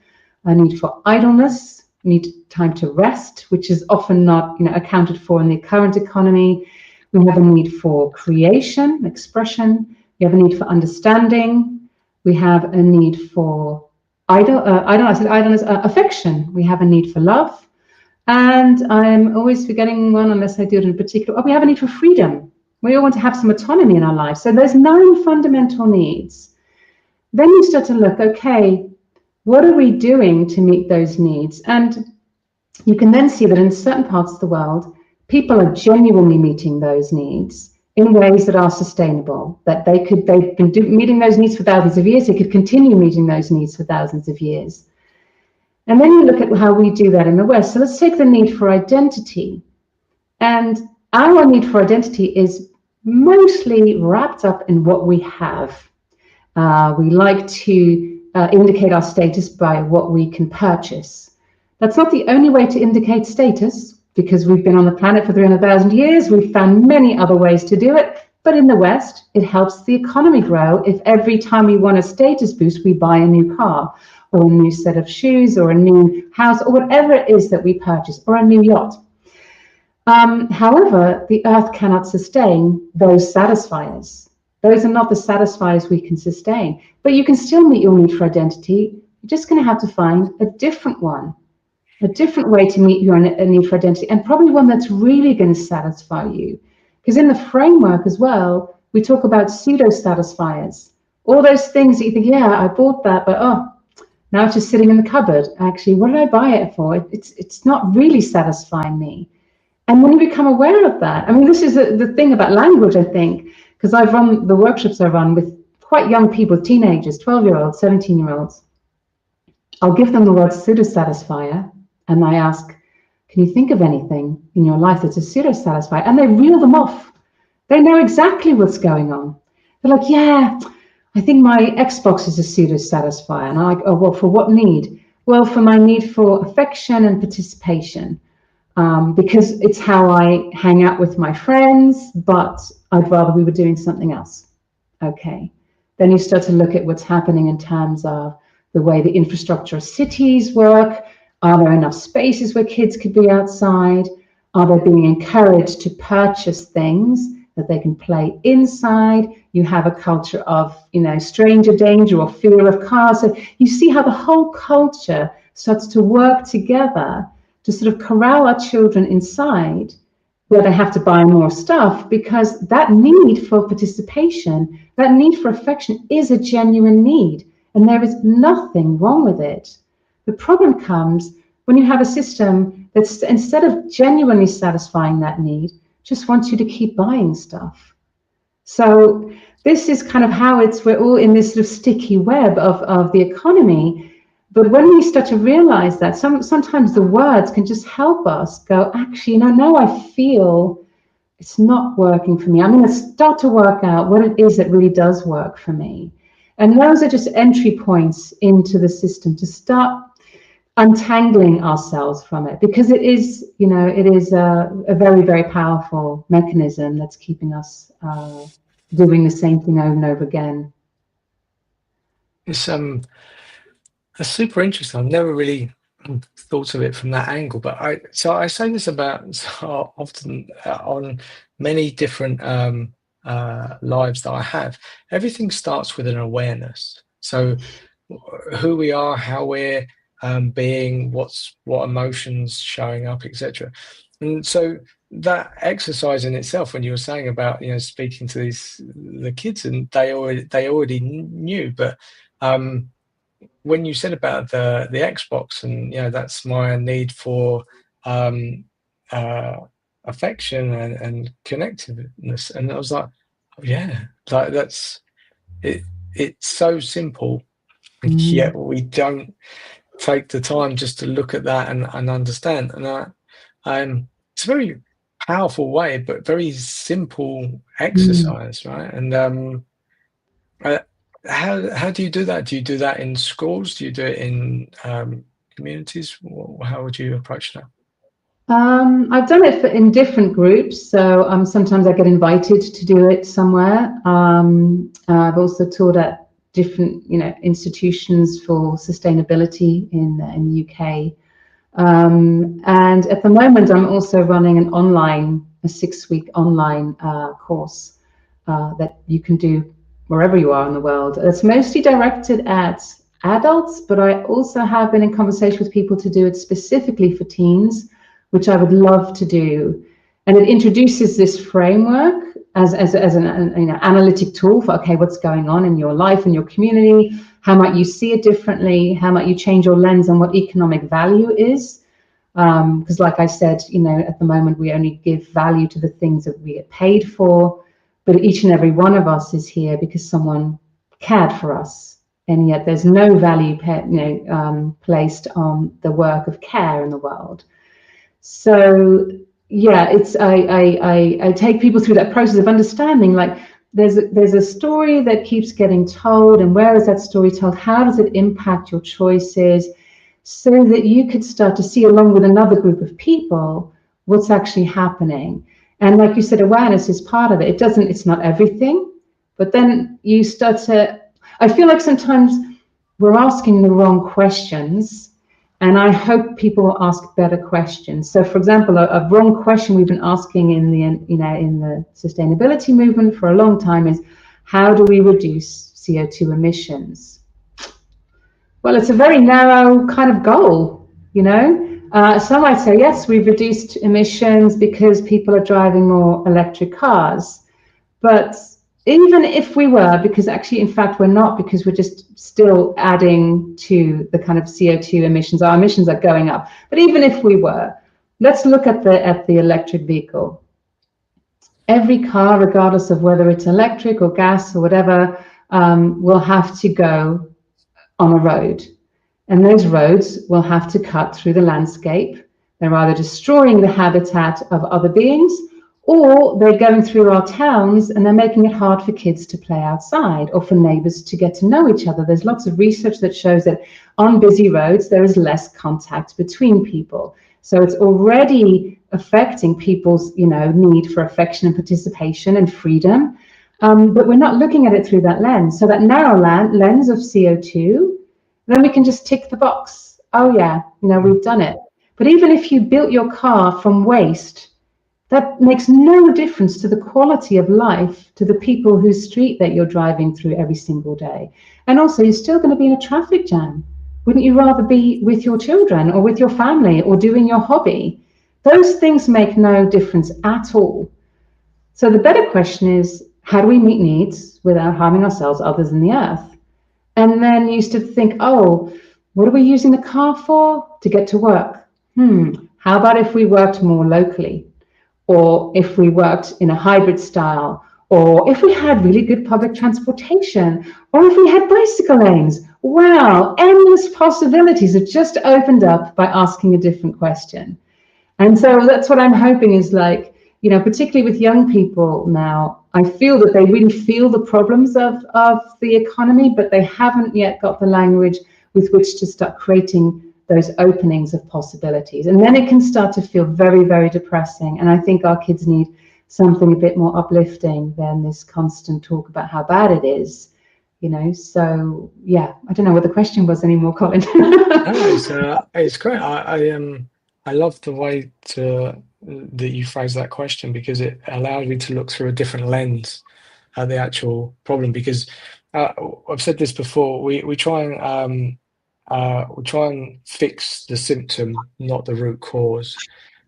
A need for idleness, we need time to rest, which is often not accounted for in the current economy. We have a need for creation, expression. We have a need for understanding. We have a need for affection. We have a need for love. And I'm always forgetting one unless I do it in particular. We have a need for freedom. We all want to have some autonomy in our lives. So there's 9 fundamental needs. Then you start to look, okay, what are we doing to meet those needs? And you can then see that in certain parts of the world, people are genuinely meeting those needs in ways that are sustainable, that they've been meeting those needs for thousands of years. They could continue meeting those needs for thousands of years. And then you look at how we do that in the West. So let's take the need for identity. And our need for identity is mostly wrapped up in what we have. We like to indicate our status by what we can purchase. That's not the only way to indicate status, because we've been on the planet for 300,000 years. We've found many other ways to do it. But in the West, it helps the economy grow if every time we want a status boost, we buy a new car or a new set of shoes or a new house or whatever it is that we purchase, or a new yacht. However, the earth cannot sustain those satisfiers. Those are not the satisfiers we can sustain. But you can still meet your need for identity. You're just going to have to find a different one, a different way to meet your need for identity, and probably one that's really going to satisfy you. Because in the framework as well, we talk about pseudo-satisfiers. All those things that you think, yeah, I bought that, but now it's just sitting in the cupboard. Actually, what did I buy it for? It's not really satisfying me. And when you become aware of that, I mean, this is the thing about language, I think, because I've run the workshops I run with quite young people, teenagers, 12-year-olds, 17-year-olds. I'll give them the word pseudo-satisfier, and I ask, can you think of anything in your life that's a pseudo-satisfier? And they reel them off. They know exactly what's going on. They're like, yeah, I think my Xbox is a pseudo-satisfier. And I'm like, oh, well, for what need? Well, for my need for affection and participation, because it's how I hang out with my friends, but I'd rather we were doing something else. Okay. Then you start to look at what's happening in terms of the way the infrastructure of cities work. Are there enough spaces where kids could be outside? Are they being encouraged to purchase things that they can play inside? You have a culture of, stranger danger or fear of cars. So you see how the whole culture starts to work together to sort of corral our children inside, where they have to buy more stuff, because that need for participation, that need for affection is a genuine need, and there is nothing wrong with it. The problem comes when you have a system that's, instead of genuinely satisfying that need, just wants you to keep buying stuff. So this is kind of how we're all in this sort of sticky web of the economy. But when we start to realize that, sometimes the words can just help us go, actually, now I feel it's not working for me. I'm going to start to work out what it is that really does work for me. And those are just entry points into the system to start untangling ourselves from it, because it is a very, very powerful mechanism that's keeping us doing the same thing over and over again. It's that's super interesting. I've never really thought of it from that angle, but I say this about so often on many different lives that I have. Everything starts with an awareness. So who we are, how we're being, what emotions showing up, etc. And so that exercise in itself, when you were saying about speaking to the kids, and they already knew, but when you said about the Xbox, and that's my need for affection and connectiveness, and I was like, oh, yeah, like that's it. It's so simple, yet we don't take the time just to look at that and understand. And it's a very powerful way, but very simple exercise, right? And how do you do that? Do you do that in schools? Do you do it in communities? How would you approach that? I've done it in different groups. So sometimes I get invited to do it somewhere. I've also taught at different, institutions for sustainability in the UK. And at the moment, I'm also running a 6-week online course that you can do wherever you are in the world. It's mostly directed at adults, but I also have been in conversation with people to do it specifically for teens, which I would love to do. And it introduces this framework as an analytic tool for, okay, what's going on in your life and your community? How might you see it differently? How might you change your lens on what economic value is? Because like I said, at the moment, we only give value to the things that we get paid for, but each and every one of us is here because someone cared for us. And yet there's no value placed on the work of care in the world. So yeah, I take people through that process of understanding, like there's a story that keeps getting told, and where is that story told? How does it impact your choices? So that you could start to see, along with another group of people, what's actually happening. And like you said, awareness is part of it. It's not everything, but then you start to, I feel like sometimes we're asking the wrong questions. And I hope people will ask better questions. So, for example, a wrong question we've been asking in the sustainability movement for a long time is, how do we reduce CO2 emissions? Well, it's a very narrow kind of goal, Some might say, yes, we've reduced emissions because people are driving more electric cars. But even if we were, because actually, in fact, we're not, because we're just still adding to the kind of CO2 emissions. Our emissions are going up. But even if we were, let's look at the electric vehicle. Every car, regardless of whether it's electric or gas or whatever, will have to go on a road. And those roads will have to cut through the landscape. They're either destroying the habitat of other beings, Or they're going through our towns and they're making it hard for kids to play outside or for neighbors to get to know each other. There's lots of research that shows that on busy roads, there is less contact between people. So it's already affecting people's, need for affection and participation and freedom. But we're not looking at it through that lens. So that narrow lens of CO2, then we can just tick the box. Oh yeah, we've done it. But even if you built your car from waste, that makes no difference to the quality of life to the people whose street that you're driving through every single day. And also, you're still going to be in a traffic jam. Wouldn't you rather be with your children or with your family or doing your hobby? Those things make no difference at all. So the better question is, how do we meet needs without harming ourselves, others, and the earth? And then you used to think, oh, what are we using the car for? To get to work. How about if we worked more locally? Or if we worked in a hybrid style, or if we had really good public transportation, or if we had bicycle lanes. Wow, endless possibilities have just opened up by asking a different question. And so that's what I'm hoping is particularly with young people now, I feel that they really feel the problems of the economy, but they haven't yet got the language with which to start creating those openings of possibilities. And then it can start to feel very, very depressing. And I think our kids need something a bit more uplifting than this constant talk about how bad it is. So yeah, I don't know what the question was anymore, Colin. No, it's great. I love the way that you phrase that question, because it allowed me to look through a different lens at the actual problem. Because I've said this before, we try and fix the symptom, not the root cause.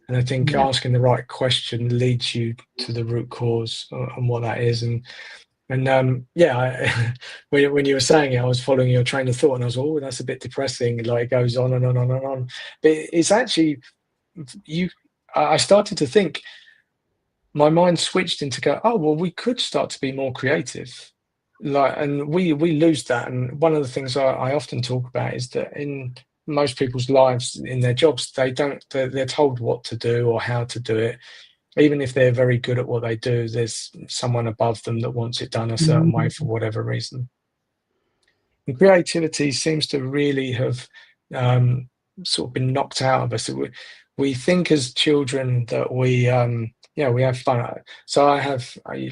And I think asking the right question leads you to the root cause and what that is. When you were saying it, I was following your train of thought, and I was, oh, that's a bit depressing. Like, it goes on and on and on and on. But it's actually, I started to think, my mind switched into go, oh, well, we could start to be more creative. And we lose that. And one of the things I often talk about is that in most people's lives, in their jobs, they're told what to do or how to do it. Even if they're very good at what they do, there's someone above them that wants it done a certain way for whatever reason. And creativity seems to really have sort of been knocked out of us. We think as children that we have fun. So I have, I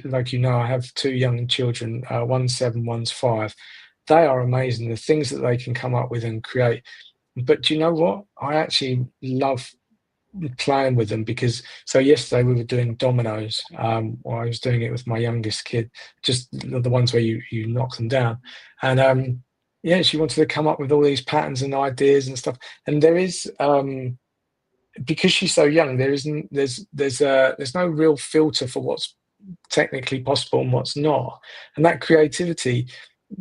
have two young children, one's 7, one's 5. They are amazing, the things that they can come up with and create. But do you know what? I actually love playing with them, because yesterday we were doing dominoes, or I was doing it with my youngest kid, just the ones where you knock them down. And she wanted to come up with all these patterns and ideas and stuff. And there is, because she's so young, there's no real filter for what's technically possible and what's not. And that creativity,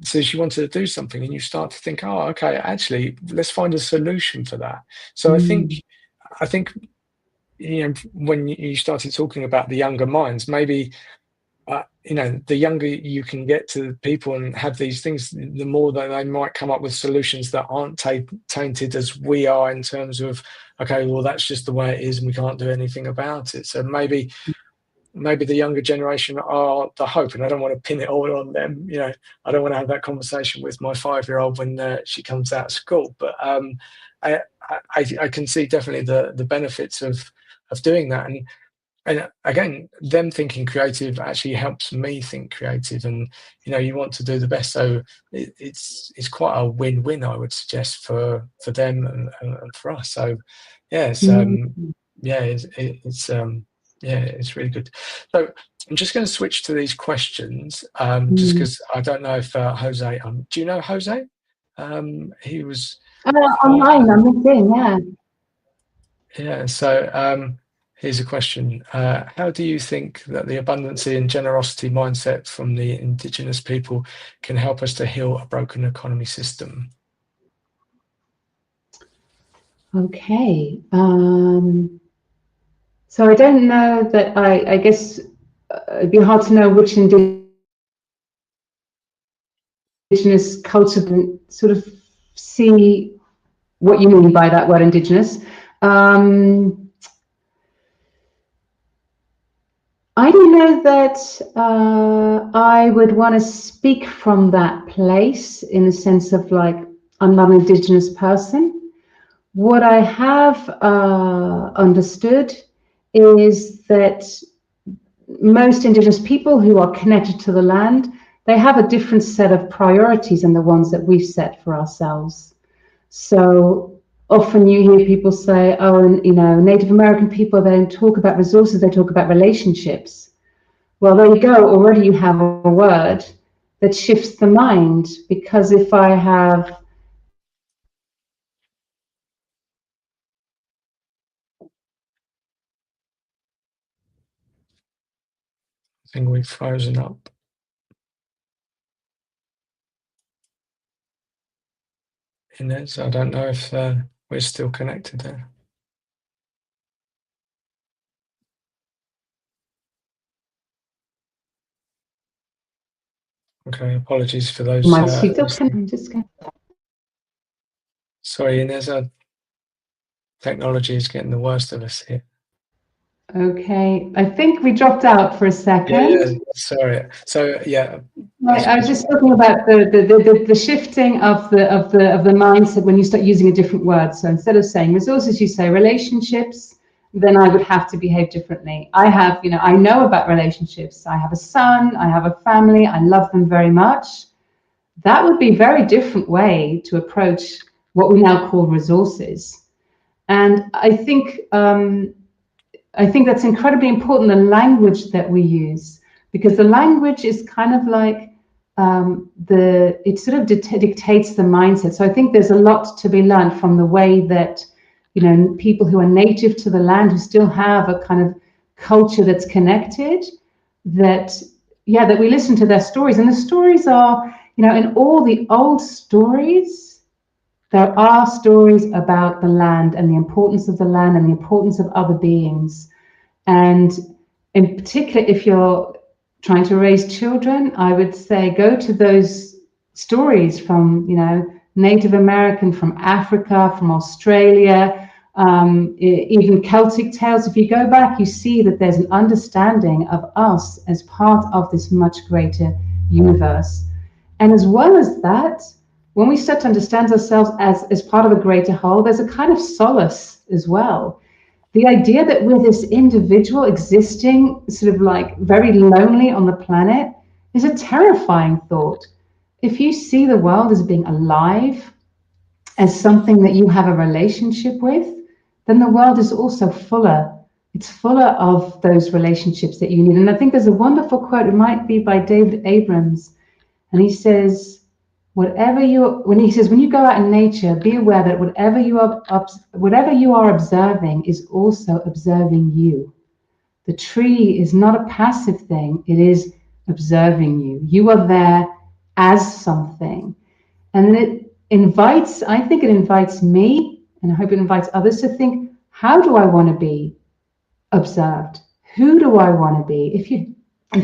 so she wanted to do something, and you start to think, oh, okay, actually, let's find a solution for that. So I think when you started talking about the younger minds, maybe the younger you can get to people and have these things, the more that they might come up with solutions that aren't tainted as we are, in terms of, okay, well, that's just the way it is and we can't do anything about it. So maybe the younger generation are the hope, and I don't want to pin it all on them. I don't want to have that conversation with my 5-year-old when she comes out of school. But I can see definitely the benefits of doing that. And again, them thinking creative actually helps me think creative. And you want to do the best, so it's quite a win-win, I would suggest, for them and for us. So it's really good. So I'm just going to switch to these questions, just because I don't know if Jose. Do you know Jose? He was online. I'm LinkedIn. Yeah. Yeah. So here's a question: how do you think that the abundancy and generosity mindset from the indigenous people can help us to heal a broken economy system? Okay. So I don't know that I guess it'd be hard to know which indigenous culture can sort of see what you mean by that word indigenous. I don't know that I would want to speak from that place in the sense of like, I'm not an Indigenous person. What I have understood is that most Indigenous people who are connected to the land, they have a different set of priorities than the ones that we've set for ourselves. So often you hear people say, oh, and, you know, Native American people, they don't talk about resources, they talk about relationships. Well, there you go. Already you have a word that shifts the mind, because if I have I think we've frozen up. Inez, I don't know if we're still connected there. Okay, apologies for those. Sorry, Inez, technology is getting the worst of us here. Okay, I think we dropped out for a second. Yeah, sorry. So yeah, I was just talking about the shifting of the mindset when you start using a different word. So instead of saying resources, you say relationships. Then I would have to behave differently. I have, you know, I know about relationships. I have a son. I have a family. I love them very much. That would be a very different way to approach what we now call resources. And I think that's incredibly important, the language that we use, because the language is kind of like it sort of dictates the mindset. So I think there's a lot to be learned from the way that, you know, people who are native to the land, who still have a kind of culture that's connected, that we listen to their stories. And the stories are, you know, in all the old stories, there are stories about the land and the importance of the land and the importance of other beings. And in particular, if you're trying to raise children, I would say go to those stories from, you know, Native American, from Africa, from Australia, even Celtic tales. If you go back, you see that there's an understanding of us as part of this much greater universe. And as well as that, when we start to understand ourselves as part of a greater whole, there's a kind of solace as well. The idea that we're this individual existing sort of like very lonely on the planet is a terrifying thought. If you see the world as being alive, as something that you have a relationship with, then the world is also fuller. It's fuller of those relationships that you need. And I think there's a wonderful quote, it might be by David Abrams, and he says, when you go out in nature, be aware that whatever you are observing is also observing you. The tree is not a passive thing, it is observing you. You are there as something. And it invites me, and I hope it invites others to think, how do I want to be observed? Who do I want to be? If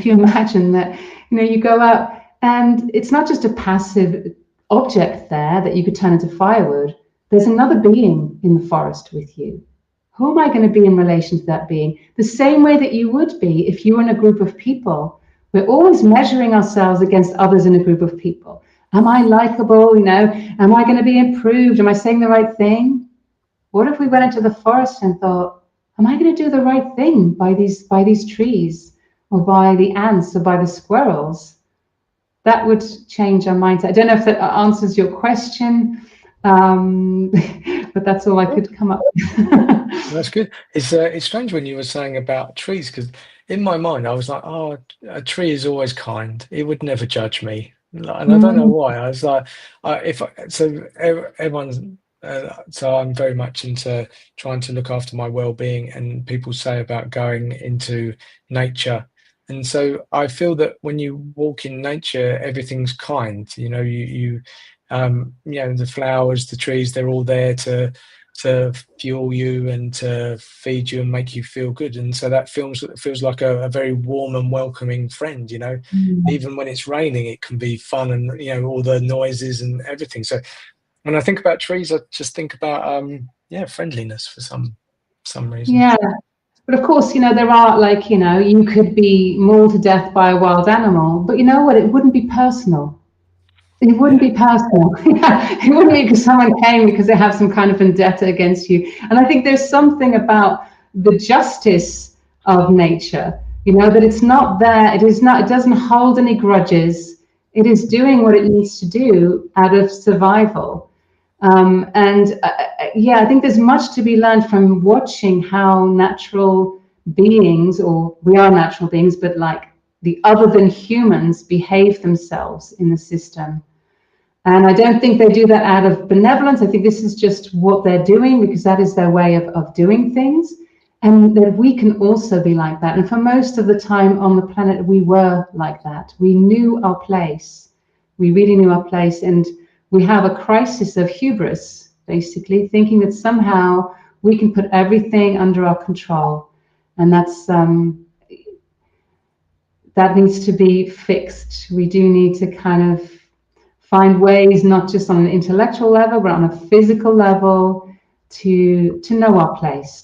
you imagine that, you know, you go out and it's not just a passive object there that you could turn into firewood. There's another being in the forest with you. Who am I going to be in relation to that being? The same way that you would be if you were in a group of people. We're always measuring ourselves against others in a group of people. Am I likable? You know, am I going to be improved? Am I saying the right thing? What if we went into the forest and thought, am I going to do the right thing by these trees, or by the ants, or by the squirrels? That would change our mindset. I don't know if that answers your question, but that's all I could come up with. That's good. It's strange when you were saying about trees, because in my mind I was like, oh, a tree is always kind. It would never judge me, and I don't know why. I was like, everyone's. So I'm very much into trying to look after my well-being, and people say about going into nature. And so I feel that when you walk in nature, everything's kind. You know, you know, the flowers, the trees, they're all there to fuel you and to feed you and make you feel good. And so that feels like a very warm and welcoming friend. You know, even when it's raining, it can be fun, and you know, all the noises and everything. So when I think about trees, I just think about friendliness for some reason. Yeah, But of course, there are, like, you could be mauled to death by a wild animal, but you know what? It wouldn't be personal. It wouldn't be personal. It wouldn't be because someone came because they have some kind of vendetta against you. And I think there's something about the justice of nature, that it's not there. It doesn't hold any grudges. It is doing what it needs to do out of survival. I think there's much to be learned from watching how natural beings, or we are natural beings, but like the other than humans, behave themselves in the system. And I don't think they do that out of benevolence. I think this is just what they're doing because that is their way of doing things. And that we can also be like that. And for most of the time on the planet, we were like that. We knew our place. We really knew our place. And we have a crisis of hubris, basically, thinking that somehow we can put everything under our control. And that needs to be fixed. We do need to kind of find ways, not just on an intellectual level, but on a physical level, to know our place,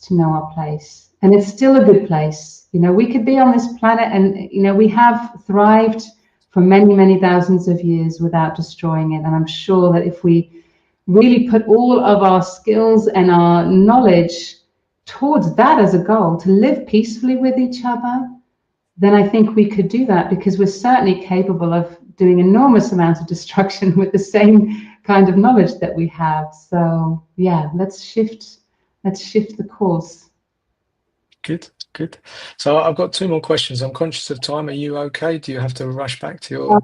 And it's still a good place. We could be on this planet and, we have thrived for many, many thousands of years without destroying it. And I'm sure that if we really put all of our skills and our knowledge towards that as a goal, to live peacefully with each other, then I think we could do that, because we're certainly capable of doing enormous amounts of destruction with the same kind of knowledge that we have. So yeah, let's shift the course. Good. So I've got 2 more questions. I'm conscious of time. Are you okay? Do you have to rush back to your...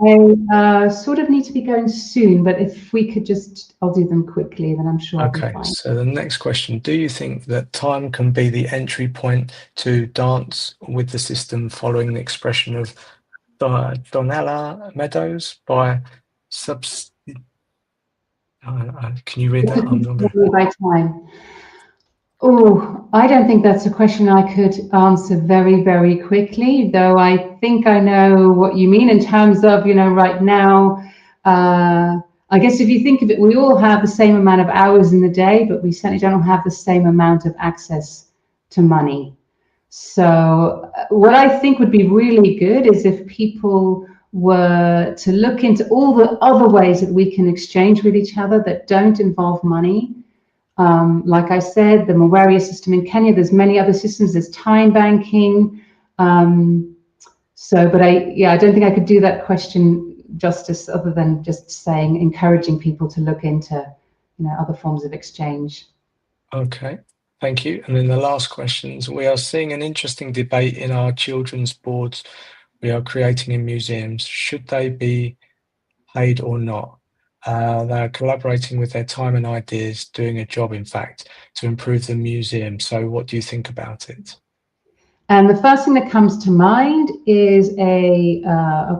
I sort of need to be going soon, but if we could I'll do them quickly, then I'm sure I'll be fine. So the next question, do you think that time can be the entry point to dance with the system, following the expression of Donella Meadows by can you read that? I'm not going by time. Oh, I don't think that's a question I could answer very, very quickly, though I think I know what you mean in terms of, right now, I guess if you think of it, we all have the same amount of hours in the day, but we certainly don't have the same amount of access to money. So what I think would be really good is if people were to look into all the other ways that we can exchange with each other that don't involve money. Like I said, the Mawaria system in Kenya, there's many other systems, there's time banking. But I don't think I could do that question justice other than just saying, encouraging people to look into, other forms of exchange. Okay, thank you. And then the last questions, we are seeing an interesting debate in our children's boards we are creating in museums. Should they be paid or not? They're collaborating with their time and ideas, doing a job, in fact, to improve the museum. So what do you think about it? And the first thing that comes to mind is a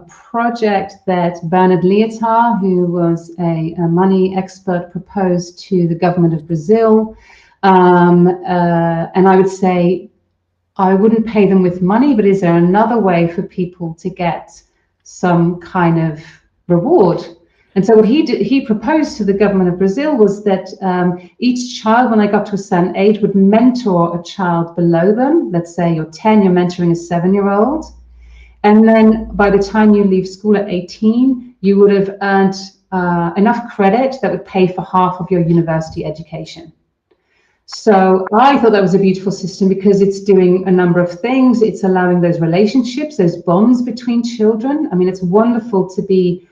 project that Bernard Lietaer, who was a money expert, proposed to the government of Brazil. And I would say, I wouldn't pay them with money, but is there another way for people to get some kind of reward? And so what he proposed to the government of Brazil was that each child, when they got to a certain age, would mentor a child below them. Let's say you're 10, you're mentoring a 7-year-old. And then by the time you leave school at 18, you would have earned enough credit that would pay for half of your university education. So I thought that was a beautiful system because it's doing a number of things. It's allowing those relationships, those bonds between children. I mean, it's wonderful to be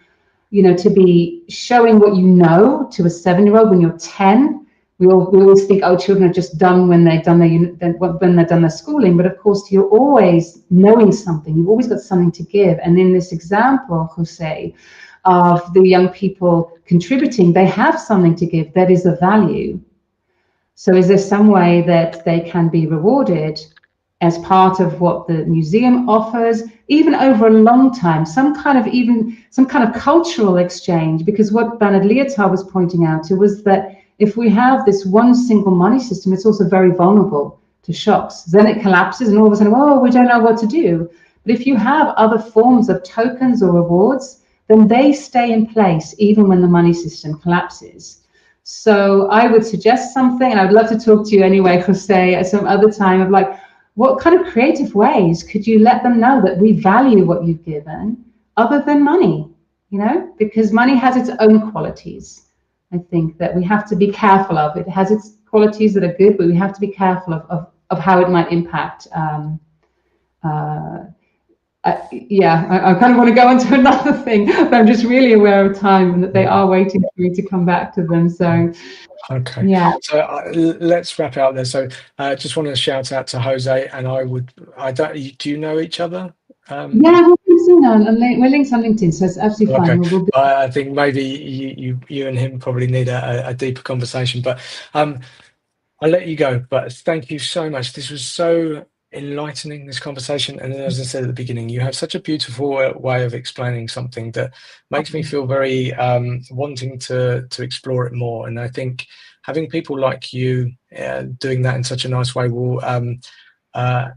showing what you know to a 7-year-old when you're 10. We always think, oh, children are just done when they've done their schooling. But of course, you're always knowing something. You've always got something to give. And in this example, Jose, of the young people contributing, they have something to give that is of value. So is there some way that they can be rewarded as part of what the museum offers, even over a long time, some kind of cultural exchange? Because what Bernard Lietaer was pointing out to was that if we have this one single money system, it's also very vulnerable to shocks. Then it collapses and all of a sudden, oh, we don't know what to do. But if you have other forms of tokens or rewards, then they stay in place even when the money system collapses. So I would suggest something, and I would love to talk to you anyway, Jose, at some other time, of like, what kind of creative ways could you let them know that we value what you've given other than money? You know, because money has its own qualities. I think that we have to be careful of. It has its qualities that are good, but we have to be careful of how it might impact. I kind of want to go into another thing, but I'm just really aware of time and that they are waiting for me to come back to them. So, okay. Yeah. So let's wrap out there. So just want to shout out to Jose, and do you know each other? Yeah, we're linked on LinkedIn, so it's absolutely fine. Okay. We'll be... I think maybe you and him probably need a deeper conversation, but I'll let you go. But thank you so much. This was so enlightening, this conversation. And as I said at the beginning, you have such a beautiful way of explaining something that makes me feel very wanting to explore it more. And I think having people like you doing that in such a nice way will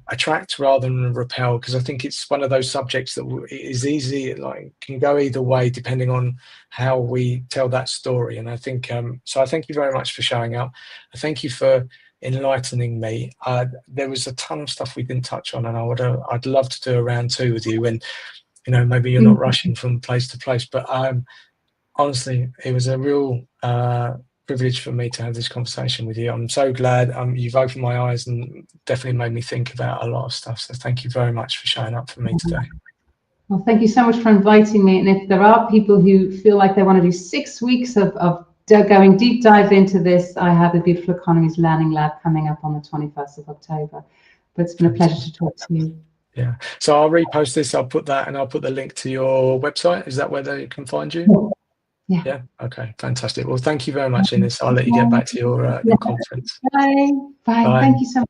attract rather than repel, because I think it's one of those subjects that is easy, like can go either way depending on how we tell that story. And I think so I thank you very much for showing up. I thank you for enlightening me. There was a ton of stuff we didn't touch on, and I'd love to do a round two with you, and you know, maybe you're not rushing from place to place, but honestly, it was a real privilege for me to have this conversation with you. I'm so glad you've opened my eyes and definitely made me think about a lot of stuff. So thank you very much for showing up for me today. Well, thank you so much for inviting me. And if there are people who feel like they want to do 6 weeks of going deep dive into this, I have the Beautiful Economies Learning Lab coming up on the 21st of October. But it's been a pleasure to talk to you. Yeah. So I'll repost this. I'll put that, and I'll put the link to your website. Is that where they can find you? Yeah. Okay. Fantastic. Well, thank you very much, Inez. I'll let you get back to your conference. Bye. Thank you so much.